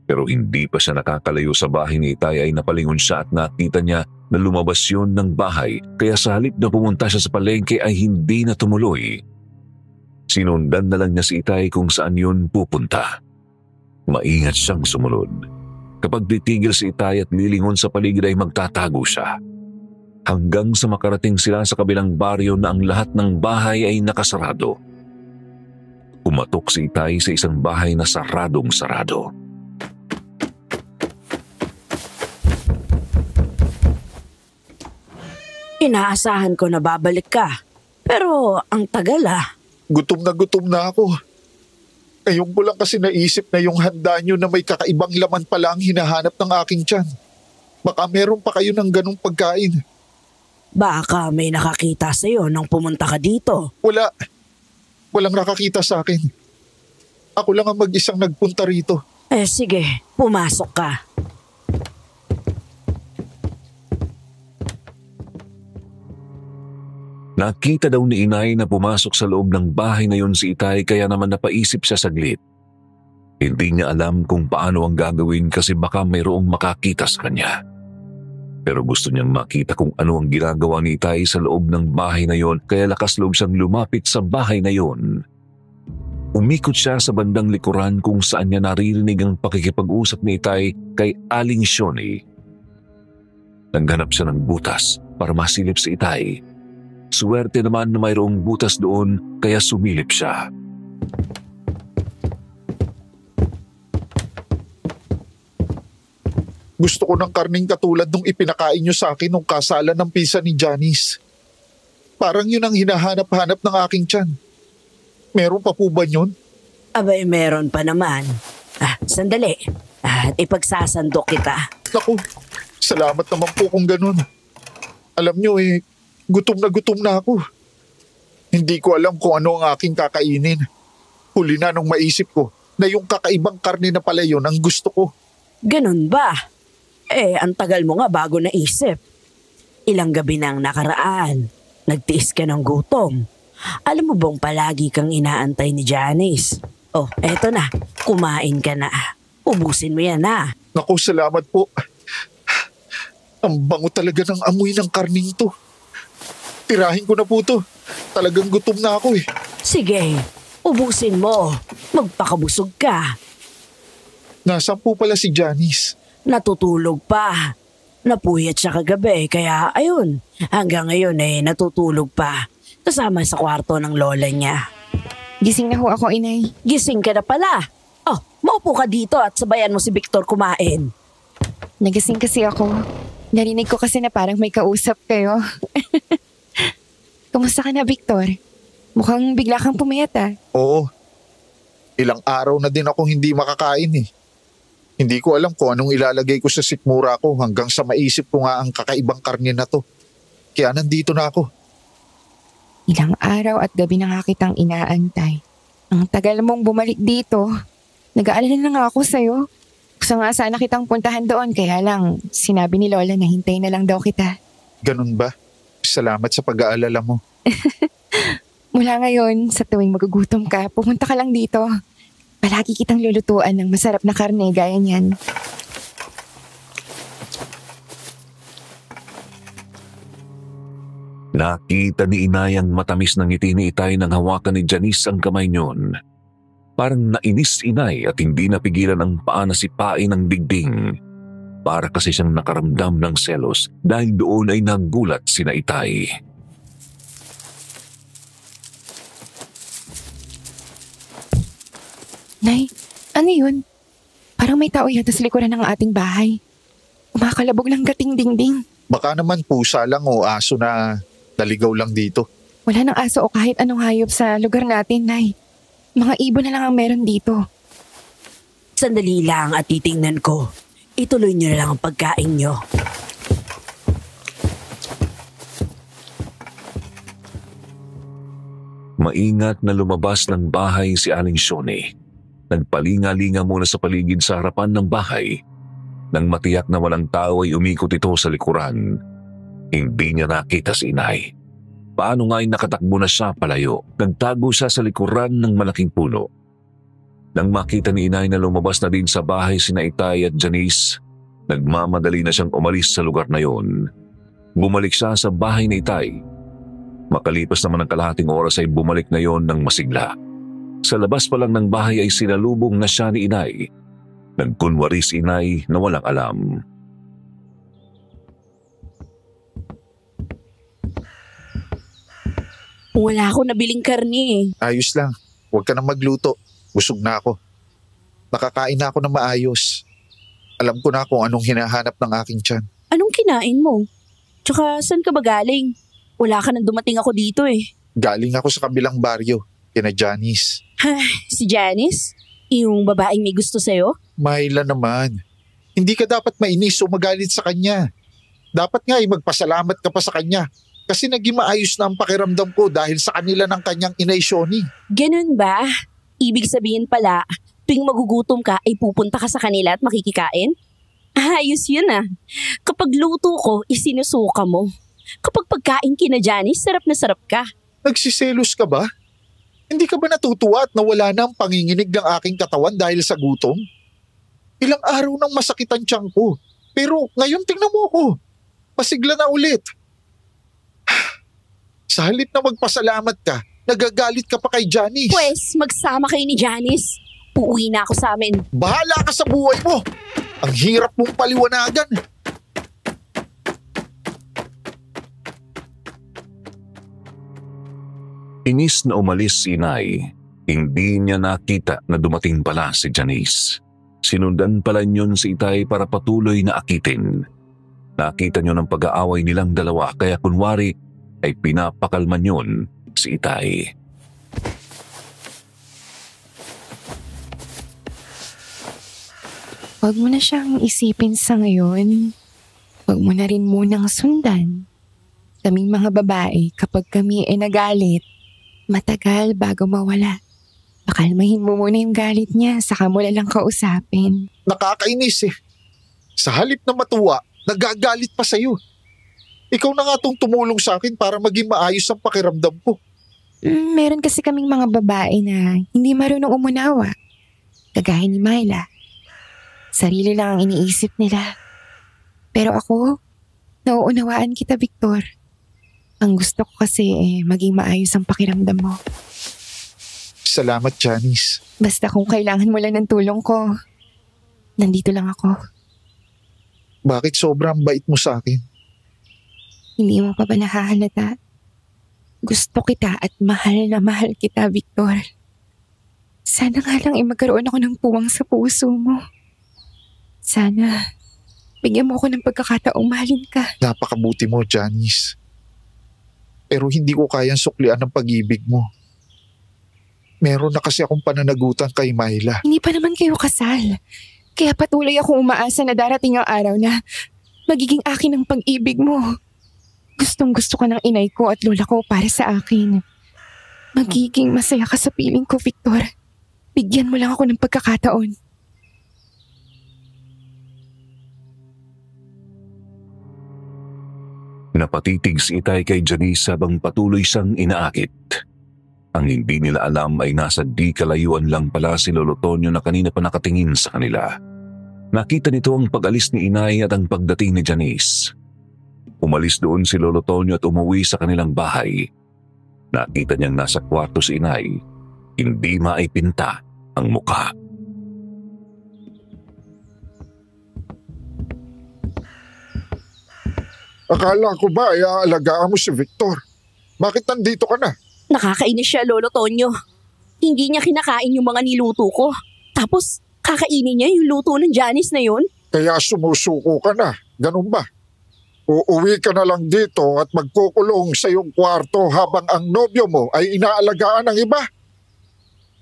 Pero hindi pa siya nakakalayo sa bahay ni Itay ay napalingon siya at nakita niya na lumabas yun ng bahay. Kaya sa halip na pumunta siya sa palengke ay hindi na tumuloy. Sinundan na lang niya si Itay kung saan yun pupunta. Maingat siyang sumunod. Kapag titigil si Itay at lilingon sa paligid ay magtatago siya. Hanggang sa makarating sila sa kabilang baryo na ang lahat ng bahay ay nakasarado. Pumatok si Itay sa isang bahay na saradong-sarado. Inaasahan ko na babalik ka. Pero ang tagal Gutom na ako. Ngayon ko lang kasi naisip na yung handa nyo na may kakaibang laman pala ang hinahanap ng aking tiyan. Baka meron pa kayo ng ganong pagkain. Baka may nakakita sa'yo nang pumunta ka dito. Wala. Walang nakakita sa akin. Ako lang ang mag-isang nagpunta rito. Sige, pumasok ka. Nakita daw ni Inay na pumasok sa loob ng bahay na yon si Itay kaya naman napaisip siya saglit. Hindi niya alam kung paano ang gagawin kasi baka mayroong makakita sa kanya. Pero gusto niyang makita kung ano ang ginagawa ni Itay sa loob ng bahay na yon kaya lakas loob siyang lumapit sa bahay na yon. Umikot siya sa bandang likuran kung saan niya naririnig ang pakikipag-usap ni Itay kay Aling Shoni. Naghanap siya ng butas para masilip si Itay. Swerte naman na mayroong butas doon kaya sumilip siya. Gusto ko ng karning katulad nung ipinakain niyo sa akin nung kasalan ng pisa ni Janice. Parang yun ang hinahanap-hanap ng aking tiyan. Meron pa po ba yun? Abay, meron pa naman. Sandali. At ipagsasandok kita. Naku, salamat naman po kung ganun. Alam niyo gutom na ako. Hindi ko alam kung ano ang aking kakainin. Huli na nung maisip ko na yung kakaibang karne na pala yun ang gusto ko. Ganun ba? Ang tagal mo nga bago naisip. Ilang gabi nang nakaraan, nagtiis ka ng gutom. Alam mo bang palagi kang inaantay ni Janice? Oh, eto na, kumain ka na. Ubusin mo yan na. Naku, salamat po. Ang bango talaga ng amoy ng karning to. Tirahin ko na po to. Talagang gutom na ako . Sige, ubusin mo. Magpakabusog ka. Nasaan po pala si Janice? Natutulog pa. Napuyat siya kagabi, kaya ayun, hanggang ngayon natutulog pa. Kasama sa kwarto ng lola niya. Gising na ho ako, inay. Gising ka na pala. Oh, maupo ka dito at sabayan mo si Victor kumain. Nagising kasi ako. Narinig ko kasi na parang may kausap kayo. Kumusta ka na, Victor? Mukhang bigla kang pumayat . Oo. Ilang araw na din akong hindi makakain . Hindi ko alam kung anong ilalagay ko sa sikmura ko hanggang sa maisip ko nga ang kakaibang karne na to. Kaya nandito na ako. Ilang araw at gabi na nga kitang inaantay. Ang tagal mong bumalik dito. Nag-aalala na nga ako sa'yo. Gusto nga sana kitang puntahan doon, kaya lang sinabi ni Lola na hintayin na lang daw kita. Ganun ba? Salamat sa pag-aalala mo. Mula ngayon, sa tuwing magugutom ka, pumunta ka lang dito. Palagi kitang lulutuan ng masarap na karne gaya niyan. Nakita ni Inay ang matamis ng ngiti ni Itay nang hawakan ni Janice ang kamay niyon. Parang nainis Inay at hindi napigilan ang paa na sipain ng dingding. Para kasi siyang nakaramdam ng selos dahil doon ay nagulat sina Itay. Nay, ano yun? Parang may tao yata sa likuran ng ating bahay. Kumakalabog lang gating dingding. Baka naman pusa lang o aso na naligaw lang dito. Wala nang aso o kahit anong hayop sa lugar natin, Nay. Mga ibon na lang ang meron dito. Sandali lang at titingnan ko. Ituloy niyo na lang ang pagkain niyo. Maingat na lumabas ng bahay si Aling Shoni. Nagpalinga-linga muna sa paligid sa harapan ng bahay. Nang matiyak na walang tao ay umikot ito sa likuran. Hindi niya nakita si Inay. Paano nga ay nakatakbo na siya palayo? Nagtago siya sa likuran ng malaking puno. Nang makita ni Inay na lumabas na din sa bahay sina Itay at Janice, nagmamadali na siyang umalis sa lugar na yon. Bumalik siya sa bahay ni Itay. Makalipas naman ng kalahating oras ay bumalik na yon ng masigla. Sa labas pa lang ng bahay ay sinalubong na siya ni Inay. Nagkunwari si Inay na walang alam. Wala ako nabiling karne . Ayos lang. Huwag ka nang magluto. Busog na ako. Nakakain na ako ng maayos. Alam ko na kung anong hinahanap ng aking tiyan. Anong kinain mo? Tsaka saan ka ba galing? Wala ka nang dumating ako dito . Galing ako sa kabilang baryo, kina Janice. Si Janice? Yung babaeng may gusto sa'yo? Mahila naman. Hindi ka dapat mainis o magalit sa kanya. Dapat nga ay magpasalamat ka pa sa kanya. Kasi naging maayos na ang pakiramdam ko dahil sa kanila ng kanyang inay Shoni. Ganun ba? Ibig sabihin pala, tuwing magugutom ka ay pupunta ka sa kanila at makikikain? Ayos yun . Kapag luto ko, isinusuka mo. Kapag pagkain kina Janice, sarap na sarap ka. Nagsiselos ka ba? Hindi ka ba natutuwa at nawala na ang panginginig ng aking katawan dahil sa gutom? Ilang araw nang masakit ang tiyan ko. Pero ngayon tingnan mo ako. Pasigla na ulit. Sa halip na magpasalamat ka, nagagalit ka pa kay Janice. Pwes, magsama kayo ni Janice. Uuwi na ako sa amin. Bahala ka sa buhay mo. Ang hirap mong paliwanagan. Inis na umalis si Inay, hindi niya nakita na dumating pala si Janice. Sinundan pala niyon si Itay para patuloy na akitin. Nakita niyo ng pag-aaway nilang dalawa kaya kunwari ay pinapakalman yun si Itay. Huwag mo na siyang isipin sa ngayon. Huwag mo na rin munang sundan. Kaming mga babae, kapag kami ay nagalit, matagal bago mawala. Pakalmahin mo muna yung galit niya, saka mo lang kausapin. Nakakainis eh. Sa halip na matuwa, nagagalit pa sa'yo. Ikaw na nga tong tumulong sa akin para maging maayos ang pakiramdam ko. Meron kasi kaming mga babae na hindi marunong umunawa. Kagaya ni Myla. Sarili lang ang iniisip nila. Pero ako, nauunawaan kita, Victor. Ang gusto ko kasi maging maayos ang pakiramdam mo. Salamat, Janice. Basta kung kailangan mo lang ng tulong ko, nandito lang ako. Bakit sobrang bait mo sa akin? Hindi mo pa ba nahahalata? Gusto kita at mahal na mahal kita, Victor. Sana nga lang magkaroon ako ng puwang sa puso mo. Sana, bigyan mo ako ng pagkakataong mahalin ka. Napakabuti mo, Janice. Pero hindi ko kayang suklian ang pag-ibig mo. Meron na kasi akong pananagutan kay Myla. Hindi pa naman kayo kasal. Kaya patuloy akong umaasa na darating ang araw na magiging akin ang pag-ibig mo. Gustong gusto ka ng inay ko at lola ko para sa akin. Magiging masaya ka sa piling ko, Victor. Bigyan mo lang ako ng pagkakataon. Napatitig si Itay kay Janice habang patuloy siyang inaakit. Ang hindi nila alam ay nasa di kalayuan lang pala si Lolo Tonyo na kanina pa nakatingin sa kanila. Nakita nito ang pag-alis ni Inay at ang pagdating ni Janice. Umalis doon si Lolo Tonyo at umuwi sa kanilang bahay. Nakita niyang nasa kwarto si Inay, hindi maipinta ang mukha. Akala ko ba ay aalagaan mo si Victor? Bakit nandito ka na? Nakakainis siya, Lolo Tonyo. Hindi niya kinakain yung mga niluto ko. Tapos, kakainin niya yung luto ng Janice na yun? Kaya sumusuko ka na, ganun ba? Uuwi ka na lang dito at magkukulong sa iyong kwarto habang ang nobyo mo ay inaalagaan ng iba.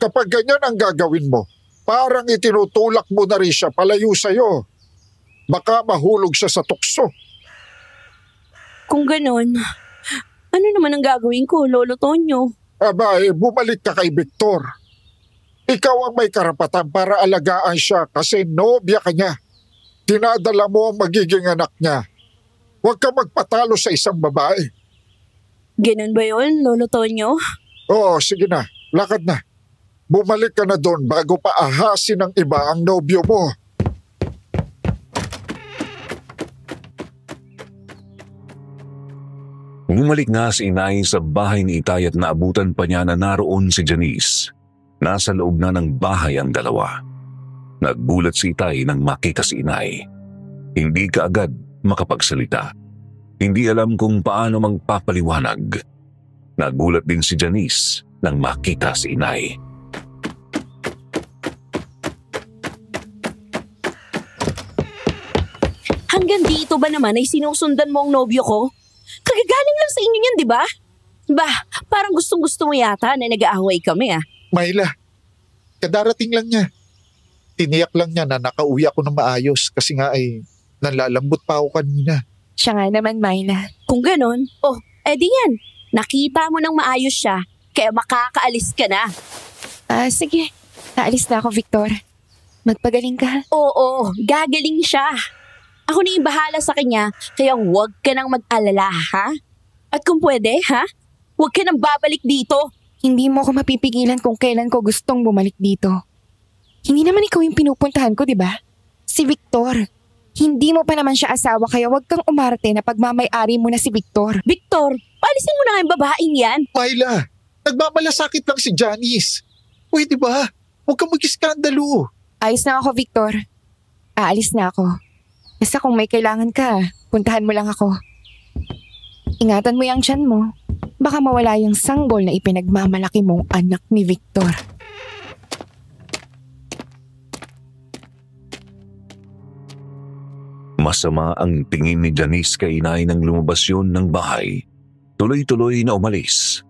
Kapag ganyan ang gagawin mo, parang itinutulak mo na rin siya palayo sa'yo. Baka mahulog siya sa tukso. Kung ganon, ano naman ang gagawin ko, Lolo Tonyo? Aba, bumalik ka kay Victor. Ikaw ang may karapatan para alagaan siya kasi nobya ka niya. Dinadala mo ang magiging anak niya. Huwag ka magpatalo sa isang babae. Ganon ba yun, Lolo Tonyo? Oo, sige na. Lakad na. Bumalik ka na doon bago pa ahasin ng iba ang nobyo mo. Bumalik nga si Inay sa bahay ni Itay at naabutan pa niya na naroon si Janice. Nasa loob na ng bahay ang dalawa. Naggulat si Itay nang makita si Inay. Hindi kaagad makapagsalita. Hindi alam kung paano magpapaliwanag. Nagulat din si Janice nang makita si Inay. Hanggang dito ba naman ay sinusundan mo ang nobyo ko? Kagagaling lang sa inyo yan, di ba? Parang gustong-gusto mo yata na nag-aaway kami Myla, kadarating lang niya. Tiniyak lang niya na nakauwi ako ng maayos kasi nga ay nalalambot pa ako kanina. Siya nga naman, Myla. Kung ganon, edi yan. Nakita mo nang maayos siya, kaya makakaalis ka na. Sige. Naalis na ako, Victor. Magpagaling ka. Oo, gagaling siya. Ako na yung bahala sa kanya, kaya huwag ka nang mag-alala, ha? At kung pwede, huwag ka nang babalik dito. Hindi mo ako mapipigilan kung kailan ko gustong bumalik dito. Hindi naman ikaw yung pinupuntahan ko, di ba? Si Victor. Hindi mo pa naman siya asawa kaya huwag kang umarte na pagmamay-ari mo na si Victor. Victor, palisin mo na nga yung babaeng yan. Myla, nagmamalasakit lang si Janice. Pwede ba? Huwag kang mag-iskandalo. Ayos na ako, Victor. Aalis na ako. Basta kung may kailangan ka, puntahan mo lang ako. Ingatan mo yung tiyan mo. Baka mawala yung sanggol na ipinagmamalaki mong anak ni Victor. Masama ang tingin ni Janice kay inay nang lumabas yun ng bahay. Tuloy-tuloy na umalis.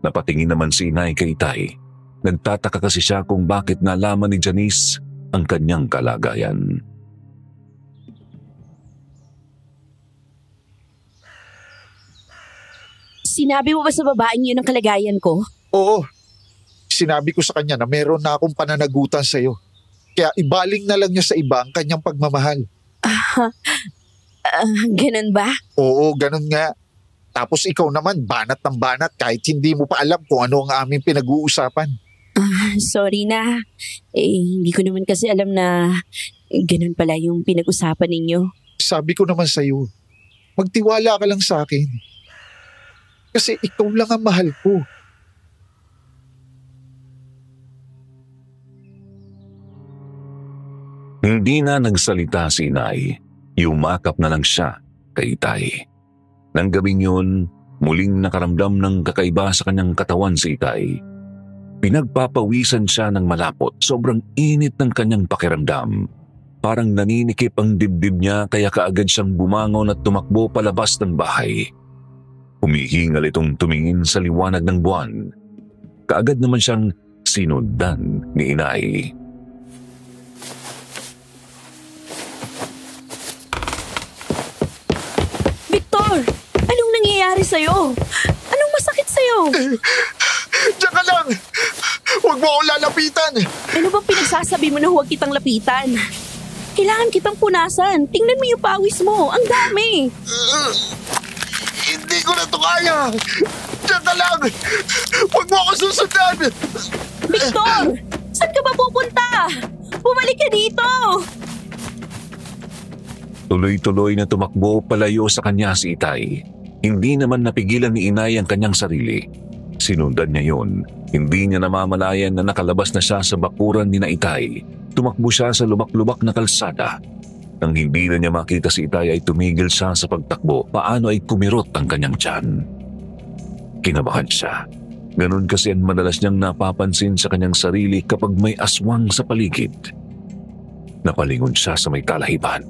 Napatingin naman si inay kay Itay. Nagtataka kasi siya kung bakit nalaman ni Janice ang kanyang kalagayan. Sinabi mo ba sa babaeng yun ang kalagayan ko? Oo. Sinabi ko sa kanya na meron na akong pananagutan sa'yo. Kaya ibaling na lang niya sa iba ang kanyang pagmamahal. Ganun ba? Oo, ganun nga. Tapos ikaw naman, banat ng banat kahit hindi mo pa alam kung ano ang aming pinag-uusapan. Sorry na. Hindi ko naman kasi alam na ganun pala yung pinag-usapan ninyo. Sabi ko naman sa'yo, magtiwala ka lang sa akin. Kasi ikaw lang ang mahal ko. Hindi na nagsalita si inay. Yumakap na lang siya kay Itay. Nang gabing yun, muling nakaramdam ng kakaiba sa kanyang katawan si Itay. Pinagpapawisan siya ng malapot. Sobrang init ng kanyang pakiramdam. Parang naninikip ang dibdib niya kaya kaagad siyang bumangon at tumakbo palabas ng bahay. Humihingal itong tumingin sa liwanag ng buwan. Kaagad naman siyang sinundan ni inay. Victor! Anong nangyayari sa'yo? Anong masakit sa'yo? Diyan ka lang! Huwag mo akong lalapitan! Ano bang pinagsasabi mo na huwag kitang lapitan? Kailangan kitang punasan. Tingnan mo yung pawis mo. Ang dami. Hindi ko na to kaya! Diyan ka lang! Huwag mo ako susundan! Victor! Saan ka ba pupunta? Bumalik ka dito! Tuloy-tuloy na tumakbo palayo sa kanya si Itay. Hindi naman napigilan ni inay ang kanyang sarili. Sinundan niya yun. Hindi niya namamalayan na nakalabas na siya sa bakuran ni na Itay. Tumakbo siya sa lubak-lubak na kalsada. Nang hindi na niya makita si Itay ay tumigil siya sa pagtakbo. Paano ay kumirot ang kanyang tiyan. Kinabahan siya. Ganun kasi ang madalas niyang napapansin sa kanyang sarili kapag may aswang sa paligid. Napalingon siya sa may kalahiban.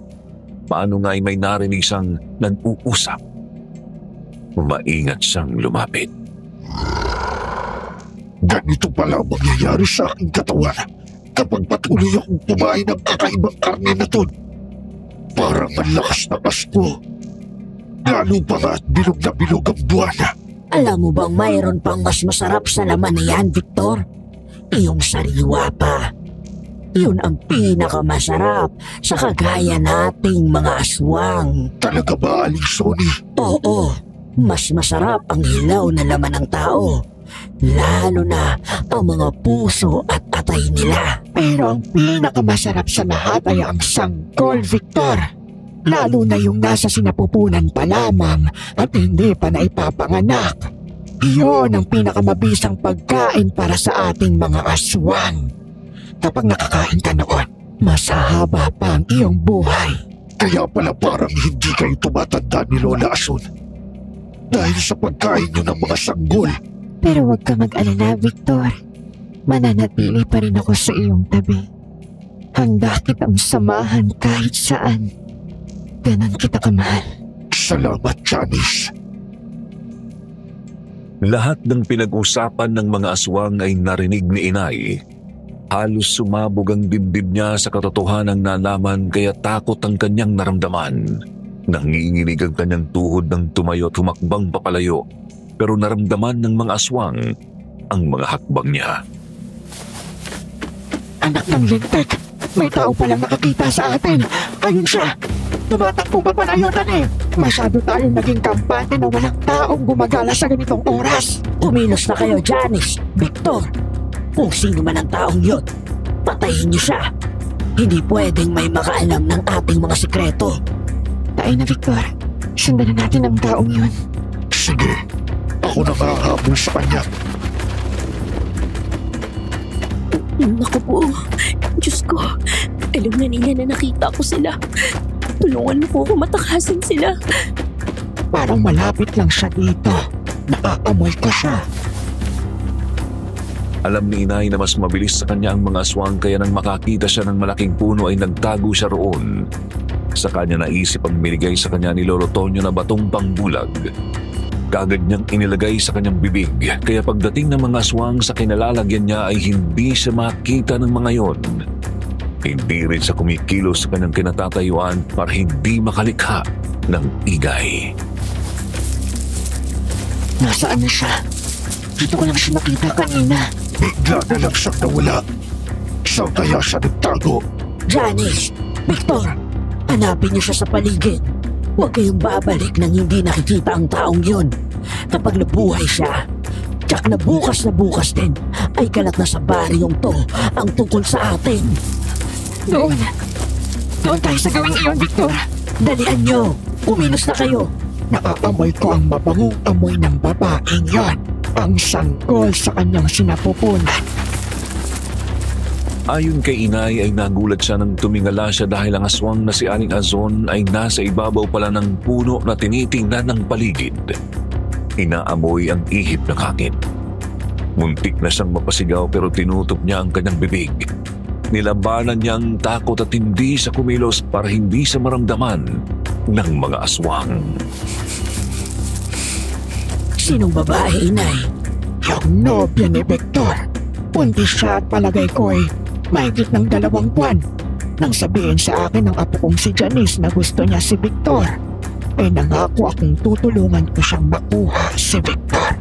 Paano nga ay may narinig siyang nag-uusap. Maingat siyang lumapit. Ganito pala ang mangyayari sa aking katawan kapag patuloy akong kumain ng kakaibang karne na to. Parang ang lakas ko. Lalo pa nga at bilog na bilog ang buwan. Alam mo bang mayroon pang mas masarap sa laman na yan, Victor? Iyong sariwa pa. Yun ang pinakamasarap sa kagaya nating mga aswang. Talaga ba, Aling Sony? Oo, mas masarap ang hilaw na laman ng tao. Lalo na ang mga puso at atay nila. Pero ang pinakamasarap sa lahat ay ang sanggol, Victor. Lalo na yung nasa sinapupunan pa lamang at hindi pa naipapanganak. Iyon ang pinakamabisang pagkain para sa ating mga aswang. Kapag nakakain ka noon, mas hahaba pa ang iyong buhay. Kaya pala parang hindi kayo tumatanda ni Lola Asun. Dahil sa pagkain niyo ng mga sanggol. Pero huwag ka mag-alala, Victor. Mananatili pa rin ako sa iyong tabi. Handa kitang samahan kahit saan. Ganon kita kamahal. Salamat, Janice. Lahat ng pinag-usapan ng mga aswang ay narinig ni inay. Halos sumabog ang dibdib niya sa katotohanang nalaman kaya takot ang kanyang naramdaman. Nanginginig ang kanyang tuhod ng tumayo at humakbang papalayo. Pero naramdaman ng mga aswang ang mga hakbang niya. Anak ng lintik, may tao palang nakakita sa atin. Ayun siya. Tumatakbo pa palayutan eh. Masyado tayong naging kampante na walang taong gumagala sa ganitong oras. Kumilos na kayo, Janice, Victor. Kung sino man ang taong yun, patayin niyo siya. Hindi pwedeng may makaalam ng ating mga sikreto. Tayo na, Victor. Sundan na natin ang taong yun. Sige, ako na makahabol sa kanya. Naku po. Diyos ko. Alam na nila na nakita ko sila. Tulungan mo po ako matakasan sila. Parang malapit lang siya dito. Naaamoy ko siya. Alam ni inay na mas mabilis sa kanya ang mga aswang kaya nang makakita siya ng malaking puno ay nagtago siya roon. Sa kanya naisip ang binigay sa kanya ni Lolo Tonyo na batong pangbulag. Kaagad niyang inilagay sa kanyang bibig kaya pagdating ng mga aswang sa kinalalagyan niya ay hindi siya makita ng mga yon. Hindi rin siya kumikilos sa kanyang kinatatayuan para hindi makalikha ng igay. Nasaan na siya? Dito ko lang siya nakita kanina. Bigla na lang siyang nawala. Saan kaya siya nagtago? Janice, Victor, hanapin niyo siya sa paligid. Huwag kayong babalik nang hindi nakikita ang taong yun. Kapag nabuhay siya, tsak na bukas din, ay kalat na sa baryong to ang tungkol sa atin. Doon tayo sa gawing iyon, Victor. Dalian niyo, uminos na kayo. Naaamoy ko ang mabangong amoy ng babaeng yon. Ang sanggol sa kanyang sinapupunan. Ayon kay inay ay nagulat siya nang tumingala siya dahil ang aswang na si Aling Azon ay nasa ibabaw pala ng puno na tinitingnan ng paligid. Inaamoy ang ihip ng hangin. Muntik na siyang mapasigaw pero tinutok niya ang kanyang bibig. Nilabanan niya ang takot at hindi siya kumilos para hindi siya maramdaman ng mga aswang. Sinong babae, inay? Yung nobya ni Victor. Buntis siya at palagay ko'y mahigit ng 2 buwan. Nang sabihin sa akin ng apo kong si Janice na gusto niya si Victor, ay nangako akong tutulungan ko siyang makuha si Victor.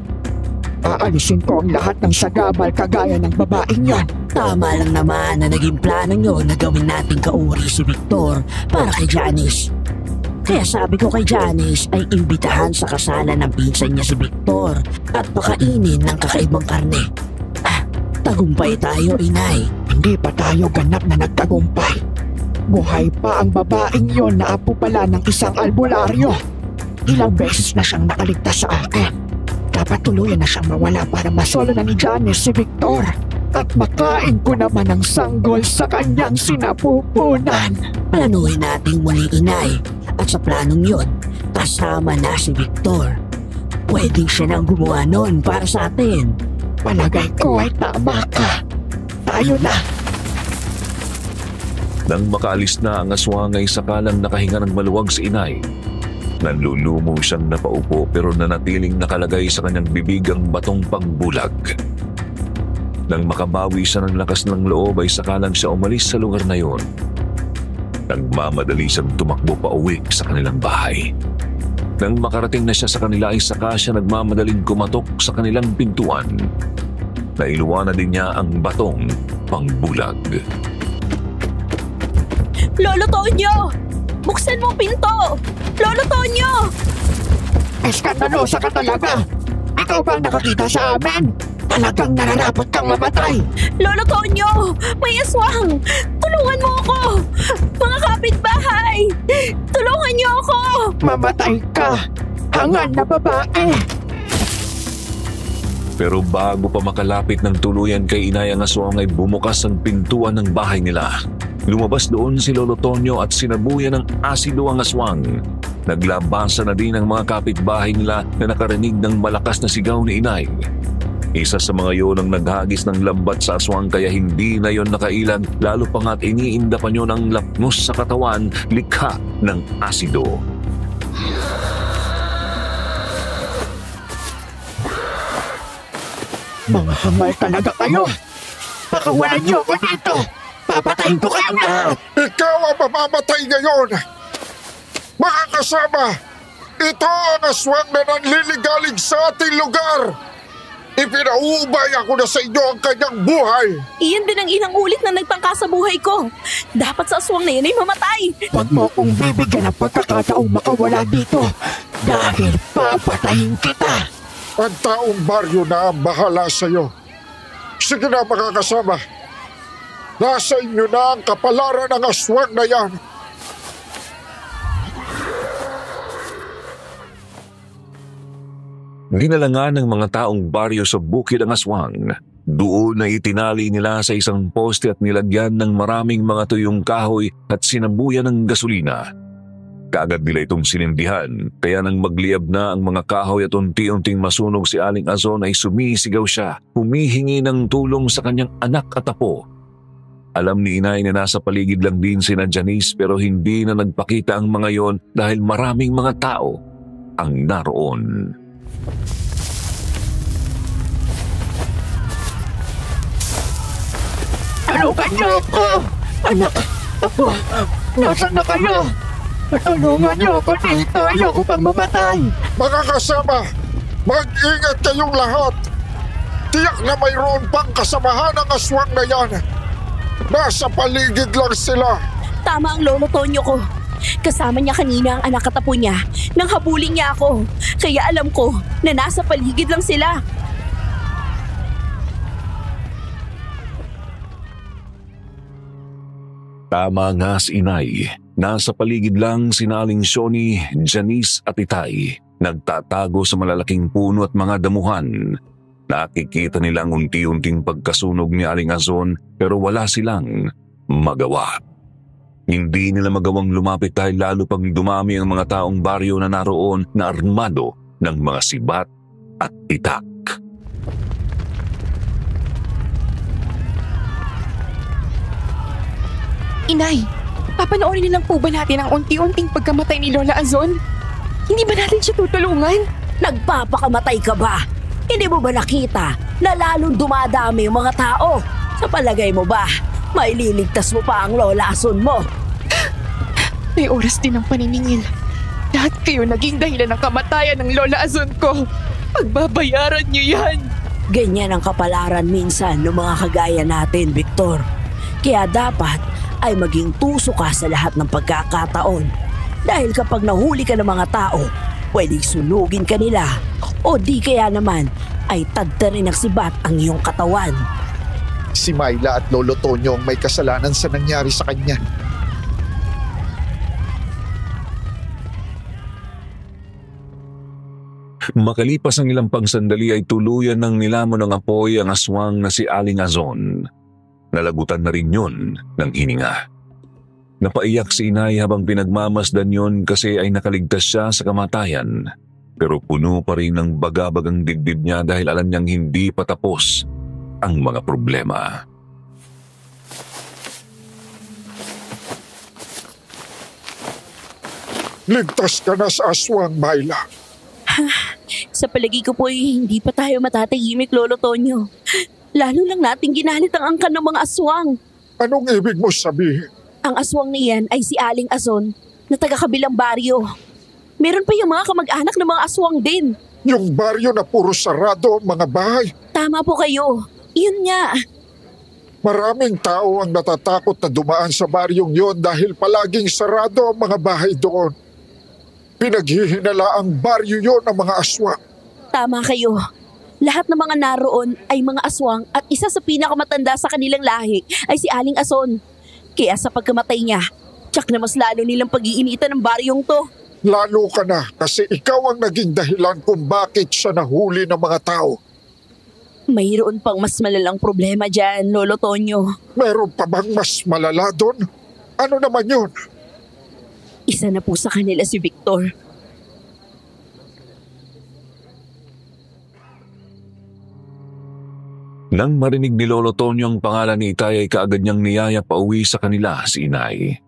Aalisin ko ang lahat ng sagabal kagaya ng babaeng yon. Tama lang naman na naging plano nyo na gawin nating kauri si Victor para kay Janice. Kaya sabi ko kay Janice ay imbitahan sa kasalan ng pinsan niya si Victor at pakainin ng kakaibang karne. Tagumpay tayo, inay. Hindi pa tayo ganap na nagtagumpay. Buhay pa ang babaeng yon na apo pala ng isang albularyo. Ilang beses na siyang nakaligtas sa akin. Dapat tuluyan na siyang mawala para masolo na ni Janice si Victor. At makain ko naman ang sanggol sa kanyang sinapupunan. Planuhin nating muli, inay. At sa planong yon, kasama na si Victor. Pwedeng siya nang gumawa nun para sa atin. Palagay ko ay tama ka. Tayo na. Nang makaalis na ang aswang ay sakalang nakahinga ng maluwag si inay. Nanlulumo siyang napaupo pero nanatiling nakalagay sa kanyang bibig ang batong pangbulag. Nang makabawi siya ng lakas ng loob ay sakalang siya umalis sa lugar na yon. Nagmamadali siyang tumakbo pa uwi sa kanilang bahay. Nang makarating na siya sa kanila ay saka siya nagmamadaling kumatok sa kanilang pintuan. Nailuwanan din niya ang batong pangbulag. Lolo Tonyo! Buksan mo ang pinto! Lolo Tonyo! Eskandalosa ka talaga! Ikaw ba ang nakakita sa amin? Talagang nararapat kang mamatay! Lolo Tonyo! May aswang! Tulungan mo ako! Mga kapitbahay! Tulungan niyo ako! Mamatay ka! Hangal na babae! Pero bago pa makalapit ng tuluyan kay inay ang aswang ay bumukas ang pintuan ng bahay nila. Lumabas doon si Lolo Tonyo at sinabuyan ng asido ang aswang. Naglabasa na din ang mga kapitbahay nila na nakarinig ng malakas na sigaw ni inay. Isa sa mga yon ang naghagis ng lambat sa aswang kaya hindi na yon nakailan lalo pa nga't iniinda pa nyo ng lapnos sa katawan likha ng asido. Mga hangal talaga kayo! Pakawalan niyo ako dito! Papatayin ko kayong lahat! Ikaw ang mamamatay ngayon! Mga kasama! Ito ang aswang na nanliligalig sa ating lugar! Ipinauubay ako na sa inyo ang kanyang buhay! Iyan din ang ilang ulit na nagtangka sa buhay ko. Dapat sa aswang na yan ay mamatay. Huwag mo kong bibigyan ng pagkakataong makawala dito dahil papatayin kita! Ang taong baryo na ang bahala sa iyo. Sige na mga kasama. Nasa inyo na ang kapalaran ng aswang na yan. Ginalangan ng mga taong baryo sa bukid ang aswang. Doon na itinali nila sa isang poste at nilagyan ng maraming mga tuyong kahoy at sinabuyan ng gasolina. Kaagad nila itong sinindihan, kaya nang magliab na ang mga kahoy at unti-unting masunog si Aling Azon ay sumisigaw siya, humihingi ng tulong sa kanyang anak at apo. Alam ni inay na nasa paligid lang din sina Janice pero hindi na nagpakita ang mga yon dahil maraming mga tao ang naroon. Tulungan niyo ako! Anak, ako, nasan na kayo? Tulungan niyo ako dito, ayoko pang mamatay! Mga kasama, mag-ingat kayong lahat. Tiyak na mayroon pang kasamahan ng aswang na yan. Nasa paligid lang sila. Tama ang lolo Tonyo ko. Kasama niya kanina ang anak at apo niya nang habulin niya ako. Kaya alam ko na nasa paligid lang sila. Tama nga si inay. Nasa paligid lang sina Aling Shoni, Janice at Itay. Nagtatago sa malalaking puno at mga damuhan. Nakikita nilang unti-unting pagkasunog ni Aling Azon pero wala silang magawa. Hindi nila magawang lumapit dahil lalo pang dumami ang mga taong baryo na naroon na armado ng mga sibat at itak. Inay, papanoorin nilang po ba natin ang unti-unting pagkamatay ni Lola Azon? Hindi ba natin siya tutulungan? Nagpapakamatay ka ba? Hindi mo ba nakita na lalong dumadami yung mga tao? Sa palagay mo ba, maililigtas mo pa ang Lola Azon mo? May oras din ang paniningil. Lahat kayo naging dahilan ng kamatayan ng Lola Azon ko. Pagbabayaran niyo yan. Ganyan ang kapalaran minsan ng mga kagaya natin, Victor. Kaya dapat ay maging tuso ka sa lahat ng pagkakataon. Dahil kapag nahuli ka ng mga tao, pwedeng sunugin ka nila o di kaya naman ay tadtarin ng sibat ang iyong katawan. Si Myla at Lolo Tonyo ang may kasalanan sa nangyari sa kanya. Makalipas ang ilang pagsandali ay tuluyan ng nilamon ng apoy ang aswang na si Aling Azon. Nalagutan na rin yun ng hininga. Napaiyak si inay habang pinagmamasdan yun kasi ay nakaligtas siya sa kamatayan. Pero puno pa rin ng bagabag ang dibdib niya dahil alam niyang hindi pa tapos ang mga problema. Ligtas ka na sa aswang, Myla. Sa palagi ko po ay hindi pa tayo matatahimik, Lolo Tonyo. Lalo lang nating ginalit ang angkan ng mga aswang. Anong ibig mo sabihin? Ang aswang niyan ay si Aling Azon na taga-kabilang baryo. Meron pa yung mga kamag-anak ng mga aswang din. Yung baryo na puro sarado ang mga bahay. Tama po kayo. Yun nga. Maraming tao ang natatakot na dumaan sa baryong yon dahil palaging sarado ang mga bahay doon. Pinaghihinala ang baryo yon ng mga aswang. Tama kayo. Lahat ng mga naroon ay mga aswang at isa sa pinakamatanda sa kanilang lahi ay si Aling Azon. Kaya sa pagkamatay niya, tsak na mas lalo nilang pag-iinitan ng baryong to. Lalo ka na kasi ikaw ang naging dahilan kung bakit siya nahuli ng mga tao. Mayroon pang mas malalang problema dyan, Lolo Tonyo. Meron pa bang mas malala doon? Ano naman yun? Isa na po sa kanila si Victor. Nang marinig ni Lolo Tonyo ang pangalan ni Itay ay kaagad niyang niyaya pauwi sa kanila si inay.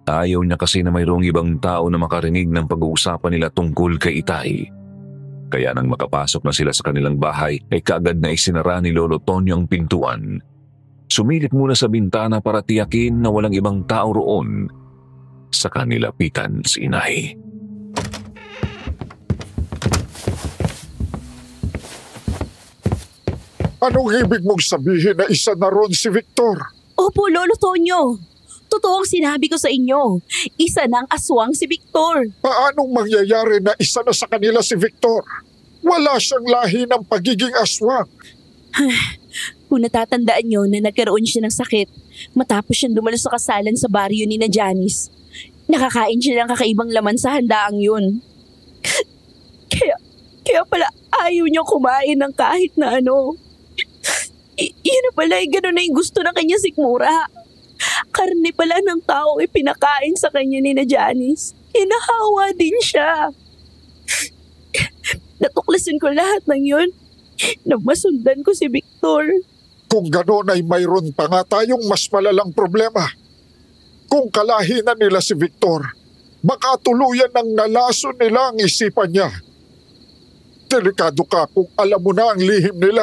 Ayaw niya kasi na mayroong ibang tao na makarinig ng pag-uusapan nila tungkol kay Itay. Kaya nang makapasok na sila sa kanilang bahay ay kaagad na isinara ni Lolo Tonyo ang pintuan. Sumilip muna sa bintana para tiyakin na walang ibang tao roon. Saka nilapitan si inay. Anong ibig mong sabihin na isa na ron si Victor? Opo, Lolo Tonyo. Totoo ang sinabi ko sa inyo. Isa ng aswang si Victor. Paanong mangyayari na isa na sa kanila si Victor? Wala siyang lahi ng pagiging aswang. Kung natatandaan nyo na nagkaroon siya ng sakit matapos siyang dumalo sa kasalan sa baryo ni na Janice. Nakakain siya ng kakaibang laman sa handaang yun. Kaya pala ayaw niya kumain ng kahit na ano. Yun na pala, gano'n na yung gusto ng kanya sikmura. Karne pala ng tao ipinakain sa kanya ni na Janice. hinahawa din siya. Natuklasin ko lahat ng yun na masundan ko si Victor. Kung gano'n ay mayroon pa nga tayong mas malalang problema. Kung kalahinan nila si Victor, baka tuluyan ng nalason nila ang isipan niya. Delikado ka kung alam mo na ang lihim nila.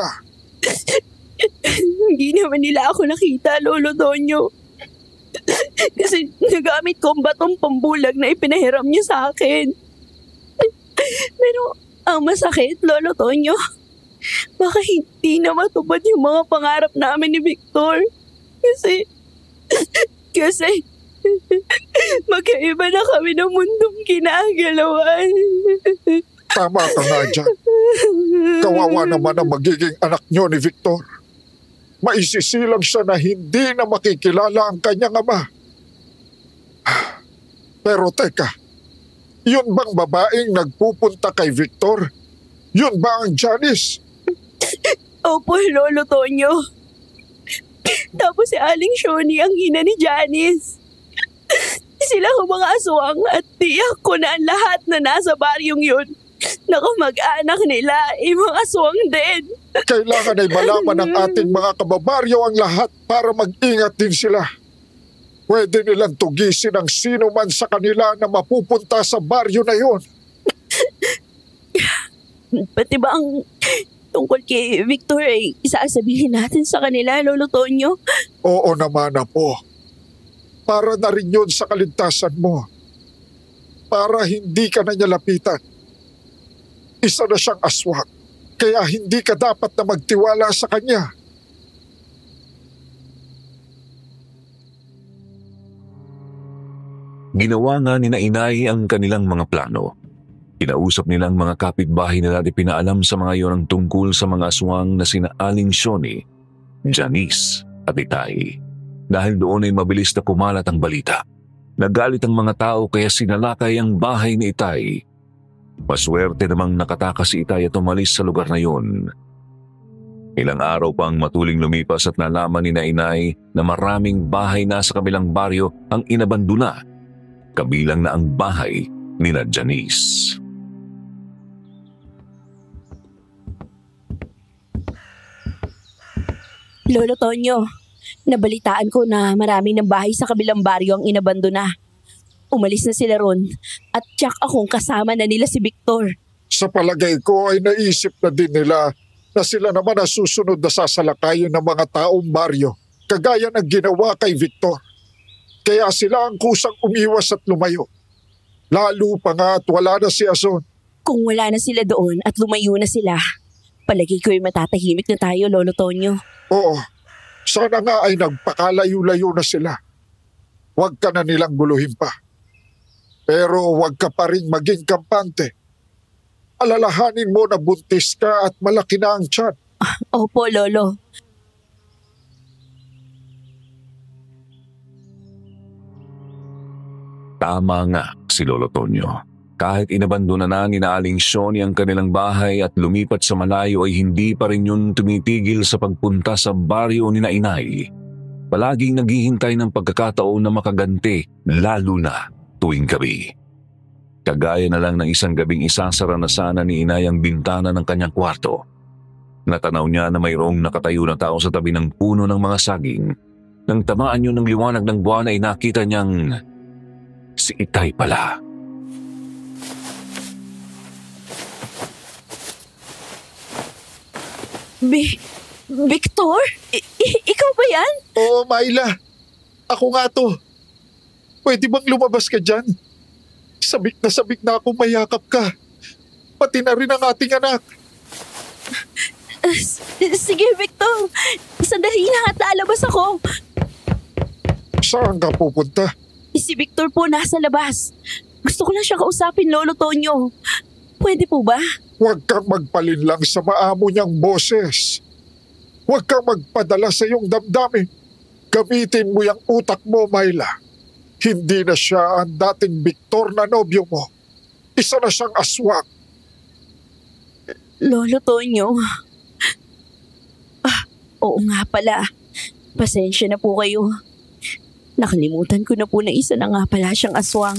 Hindi naman nila ako nakita, Lolo Tonyo. Kasi nagamit ko ang batong pambulag na ipinahiram niya sa akin. Pero ang masakit, Lolo Tonyo, baka hindi na matupad yung mga pangarap namin ni Victor. Kasi magkaiba na kami ng mundong ginagalawan. Tama ka nga dyan. Kawawa naman ang magiging anak niyo ni Victor. Maisisilang siya na hindi na makikilala ang kanyang ama. Pero teka, yun bang babaeng nagpupunta kay Victor? Yun ba ang Janice? Opo, Lolo Tonyo. Tapos si Aling Shoni ang ina ni Janice. Sila ang mga aswang at tiyak ko na ang lahat na nasa baryong yun na kamag-anak nila ay mga aswang din. Kailangan ay malaman ng ating mga kababaryo ang lahat para mag-ingat din sila. Pwede nilang tugisin ang sino man sa kanila na mapupunta sa baryo na yun. Pati ba ang tungkol kay Victor ay isasabihin natin sa kanila, Lolo Tonyo? Oo naman, Apo. Para na rin yun sa kaligtasan mo. Para hindi ka na niya lapitan. Isa na siyang aswang, kaya hindi ka dapat na magtiwala sa kanya. Ginawa nga ni Inay ang kanilang mga plano. Kinausap nilang mga kapitbahay nila at pinaalam sa mga iyon ang tungkol sa mga aswang na sina Aling Shoni, Janice at Itay. Dahil doon ay mabilis na kumalat ang balita. Nagalit ang mga tao kaya sinalakay ang bahay ni Itay. Maswerte namang nakatakas si Itay at umalis sa lugar na yun. Ilang araw pang matuling lumipas at nalaman ni Inay na maraming bahay na sa kabilang baryo ang inabandona, kabilang na ang bahay ni Janice. Lolo Tonyo, nabalitaan ko na marami ng bahay sa kabilang baryo ang inabandona. Umalis na sila ron at tiyak akong kasama na nila si Victor. Sa palagay ko ay naisip na din nila na sila naman ang susunod na sasalakayin ng mga taong baryo, kagaya ng ginawa kay Victor. Kaya sila ang kusang umiwas at lumayo. Lalo pa nga at wala na si Azon. Kung wala na sila doon at lumayo na sila, palagi ko'y matatahimik na tayo, Lolo Tonyo. Oo, sana nga ay nagpakalayo-layo na sila. Huwag ka na nilang guluhin pa. Pero huwag ka pa rin maging kampante. Alalahanin mo na buntis ka at malaki na ang tiyan. Opo, Lolo. Tama nga si Lolo Tonyo. Kahit inabandona na ni Aling Shoni ang kanilang bahay at lumipat sa malayo ay hindi pa rin yun tumitigil sa pagpunta sa baryo ni Inay. Palaging naghihintay ng pagkakataon na makaganti, lalo na tuwing gabi. Kagaya na lang ng isang gabing isasara na sana ni Inay ang bintana ng kanyang kwarto. Natanaw niya na mayroong nakatayo na tao sa tabi ng puno ng mga saging. Nang tamaan yun ng liwanag ng buwan ay nakita niyang si Itay pala. Victor? Ikaw ba yan? Oo, Myla. Ako nga to. Pwede bang lumabas ka dyan? Sabik na ako mayakap ka. Pati na rin ang ating anak. Sige, Victor. Sandali lang at lalabas ako. Saan ka pupunta? Si Victor po nasa labas. Gusto ko lang siya kausapin, Lolo Tonyo. Pwede po ba? Huwag kang magpalinlang sa maamo niyang boses. Huwag kang magpadala sa iyong damdamin. Gamitin mo yung utak mo, Myla. Hindi na siya ang dating Victor na nobyo mo. Isa na siyang aswang. Lolo Tonyo. Oo nga pala. Pasensya na po kayo. Nakalimutan ko na po na isa na nga pala siyang aswang.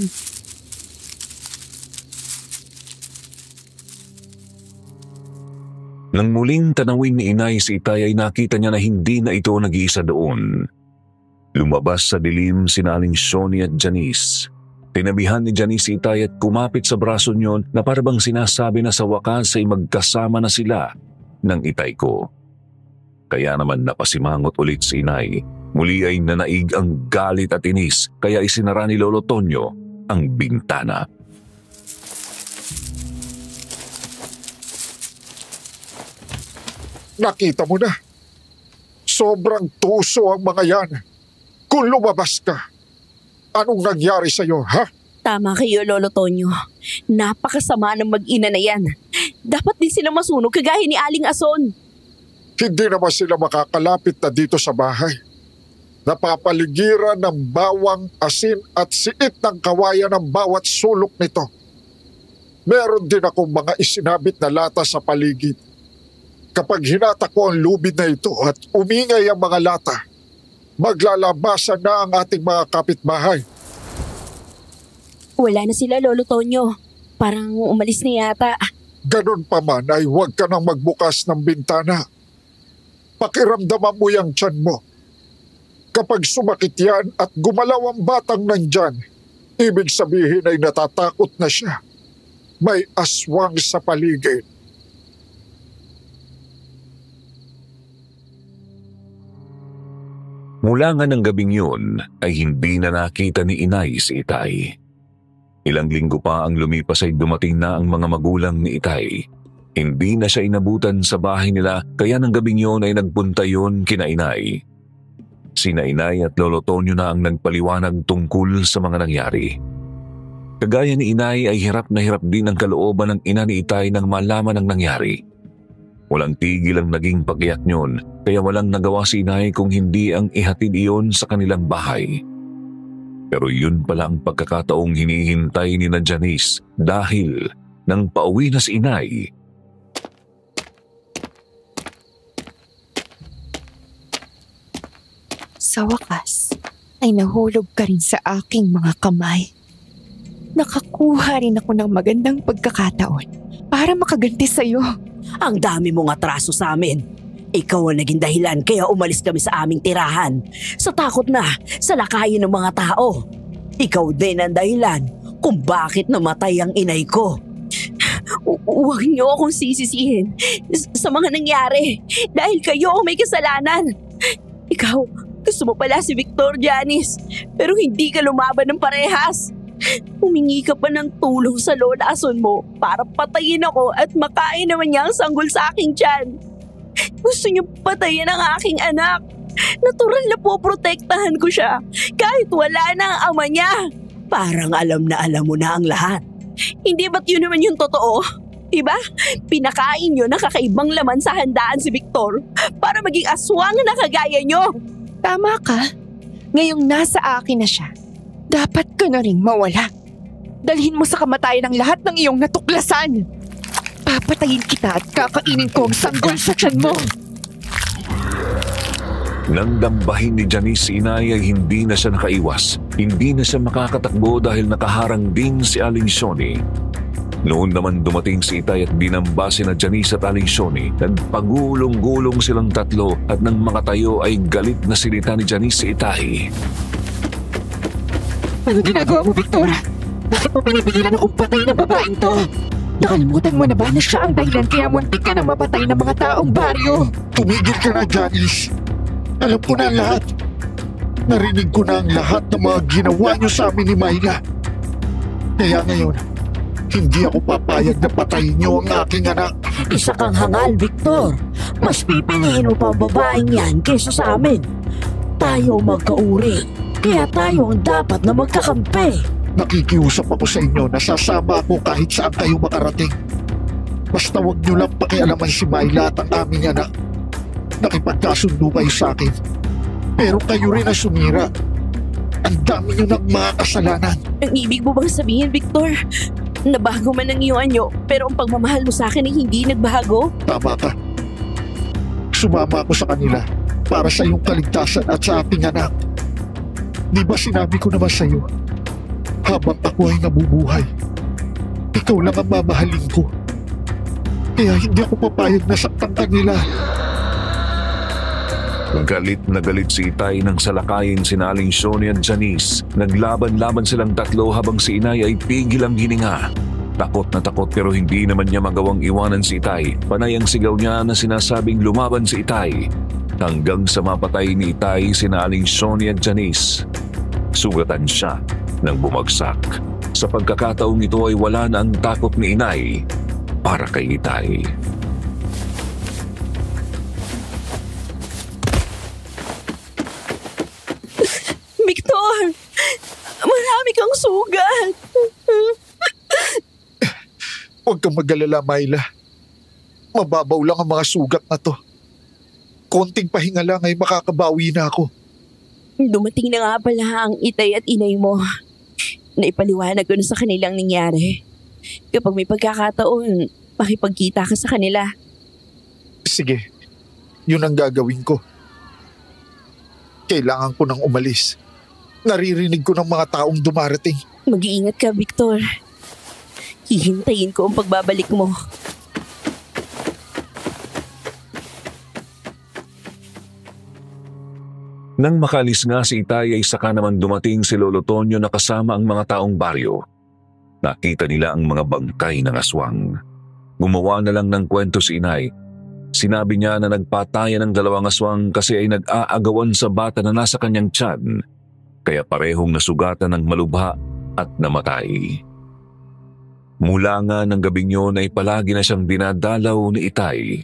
Nang muling tanawin ni inay si Itay ay nakita niya na hindi na ito nag-iisa doon. Lumabas sa dilim sina Aling Shoni at Janice. Tinabihan ni Janice si Itay at kumapit sa braso niyon na parabang sinasabi na sa wakas ay magkasama na sila ng itay ko. Kaya naman napasimangot ulit si inay. Muli ay nanaig ang galit at inis kaya isinara ni Lolo Tonyo ang bintana. Nakita mo na. Sobrang tuso ang mga yan. Kung lumabas ka, anong nangyari sa'yo, ha? Tama kayo, Lolo Tonyo. Napakasama ng mag-ina na yan. Dapat din sila masunog kagaya ni Aling Ason. Hindi naman sila makakalapit na dito sa bahay. Napapaligiran ng bawang, asin at siit ng kawayan ng bawat sulok nito. Meron din akong mga isinabit na lata sa paligid. Kapag hinata ko ang lubid na ito at umingay ang mga lata, maglalabasan na ang ating mga kapitbahay. Wala na sila, Lolo Tonyo. Parang umalis na yata. Ganun pa man ay huwag ka nang magbukas ng bintana. Pakiramdaman mo yung tiyan mo. Kapag sumakit yan at gumalaw ang batang nandyan, ibig sabihin ay natatakot na siya. May aswang sa paligid. Mula nga ng gabing yun ay hindi na nakita ni inay si Itay. Ilang linggo pa ang lumipas ay dumating na ang mga magulang ni Itay. Hindi na siya inabutan sa bahay nila kaya ng gabing yun ay nagpunta yun kina inay. Sina inay at Lolo Tonyo na ang nagpaliwanag tungkol sa mga nangyari. Kagaya ni inay ay hirap na hirap din ang kalooban ng ina ni Itay nang malaman ang nangyari. Walang tigil ang naging pag-iyak niyon kaya walang nagawa si inay kung hindi ang ihatid iyon sa kanilang bahay. Pero yun pala ang pagkakataong hinihintay ni na Janice dahil nang pauwi na si inay. Sa wakas, ay nahulog ka rin sa aking mga kamay. Nakakuha rin ako ng magandang pagkakataon para makaganti sa'yo. Ang dami mong atraso sa amin. Ikaw ang naging dahilan kaya umalis kami sa aming tirahan. Sa takot na sa lakayin ng mga tao. Ikaw din ang dahilan kung bakit namatay ang inay ko. Huwag niyo akong sisisihin sa mga nangyari dahil kayo ang may kasalanan. Ikaw, gusto mo pala si Victor, Janice, pero hindi ka lumaban ng parehas. Humingi ka pa ng tulong sa lola ason mo para patayin ako at makain naman niya ang sanggol sa aking tiyan. Gusto niyo patayin ang aking anak. Natural na poprotektahan ko siya kahit wala na ang ama niya. Parang alam mo na ang lahat. Hindi ba't yun naman yung totoo? Diba? Pinakain niyo ng kakaibang laman sa handaan si Victor para maging aswang na kagaya niyo. Tama ka. Ngayong nasa akin na siya, dapat ka na ring mawala. Dalhin mo sa kamatayan ang lahat ng iyong natuklasan. Papatayin kita at kakainin ko ang sanggol sa tiyan mo. Nang dambahin ni Janice si inay ay hindi na siya nakaiwas. Hindi na siya makakatakbo dahil nakaharang din si Aling Shoni. Noon naman dumating si Itay at binamba sina Janice at Aling Shoni. Nagpagulong-gulong silang tatlo at nang makatayo ay galit na sinita ni Janice si Itay. Ano ginagawa mo, Victor? Bakit mo pinipigilan akong patay ng babaeng to? Nakalimutan mo na ba na siya ang dahilan kaya muntik ka na mapatay ng mga taong baryo? Tumigil ka na, Janice. Alam ko na ang lahat. Narinig ko na ang lahat ng mga ginawa niyo sa amin ni Myla. Kaya ngayon, hindi ako papayag na patayin niyo ang aking anak. Isa kang hangal, Victor. Mas pipiliin mo pa ang babaeng yan kaysa sa amin. Tayo magkauri. Kaya tayo ang dapat na magkakampi. Nakikiusap ako sa inyo na sasama ako kahit saan kayo makarating. Basta huwag niyo lang pakialaman si Myla at ang aming anak. Nakipagkasundo kayo sa akin. Pero kayo rin ang sumira. Ang dami niyo ng mga kasalanan. Ang ibig mo bang sabihin, Victor? Nabago man ang iyong anyo, pero ang pagmamahal mo sa akin ay hindi nagbago? Tama ka. Sumama ako sa kanila para sa iyong kaligtasan at sa ating anak. Di ba sinabi ko naman sa iyo, habang ako ay nabubuhay, ikaw lang ang mamahalin ko. Kaya hindi ako papayag na saktan kanila. Galit na galit si Itay nang salakayin sina Aling Sonia at Janice. Naglaban-laban silang tatlo habang si Inay ay pigil ang hininga. Takot na takot pero hindi naman niya magawang iwanan si Itay. Panay ang sigaw niya na sinasabing lumaban si Itay. Hanggang sa mapatay ni Itay sina Aling Sonia at Janice. Sugatan siya nang bumagsak. Sa pagkakataong ito ay wala na ang takot ni Inay para kay Itay. Victor! Marami kang sugat! Huwag kang mag-alala, Myla. Mababaw lang ang mga sugat na to. Konting pahinga lang ay makakabawi na ako. Dumating na nga pala ang Itay at inay mo. Naipaliwanag ko na sa kanilang nangyari. Kapag may pagkakataon, makipagkita ka sa kanila. Sige, yun ang gagawin ko. Kailangan ko nang umalis. Naririnig ko ng mga taong dumarating. Mag-iingat ka, Victor. Hihintayin ko ang pagbabalik mo. Nang makalis nga si Itay ay saka naman dumating si Lolo Tonyo na kasama ang mga taong baryo. Nakita nila ang mga bangkay ng aswang. Gumawa na lang ng kwento si Inay. Sinabi niya na nagpatayan ng 2 aswang kasi ay nag-aagawan sa bata na nasa kanyang tiyan. Kaya parehong nasugatan ng malubha at namatay. Mula nga ng gabing yun ay palagi na siyang dinadalaw ni Itay.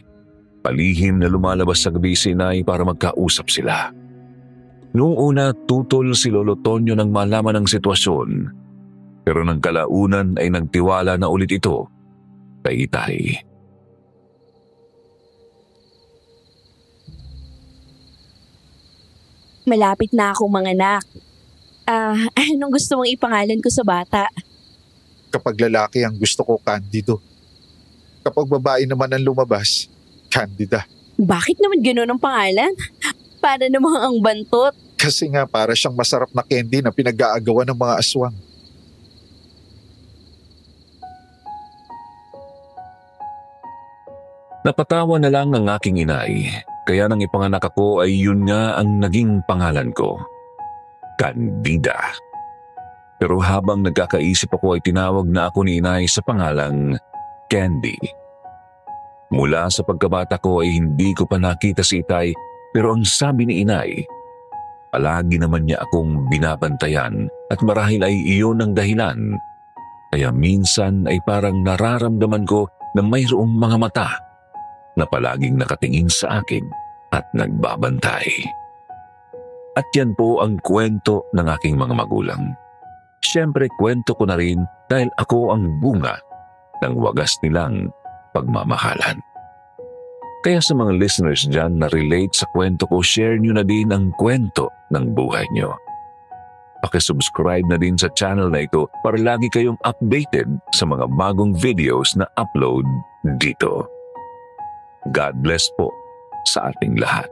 Palihim na lumalabas sa gabi si Inay para magkausap sila. Noong una, tutol si Lolo Tonyo nang malaman ang sitwasyon. Pero nang kalaunan ay nagtiwala na ulit ito kay Itay. Malapit na akong manganak. Anong gusto mong ipangalan ko sa bata? Kapag lalaki ang gusto ko, Candido. Kapag babae naman ang lumabas, Candida. Bakit naman gano'n ang pangalan? Para namang ang bantot. Kasi nga para siyang masarap na candy na pinag-aagawan ng mga aswang. Napatawa na lang ang aking inay. Kaya nang ipanganak ako ay yun nga ang naging pangalan ko. Candida. Pero habang nagkakaisip ako ay tinawag na ako ni Inay sa pangalang Candy. Mula sa pagkabata ko ay hindi ko pa nakita si Itay pero ang sabi ni Inay, palagi naman niya akong binabantayan at marahil ay iyon ang dahilan. Kaya minsan ay parang nararamdaman ko na mayroong mga mata na palaging nakatingin sa akin at nagbabantay. At yan po ang kwento ng aking mga magulang. Siyempre kwento ko na rin dahil ako ang bunga ng wagas nilang pagmamahalan. Kaya sa mga listeners dyan na relate sa kwento ko, share nyo na din ang kwento ng buhay nyo. Pakisubscribe na din sa channel na ito para lagi kayong updated sa mga bagong videos na upload dito. God bless po sa ating lahat.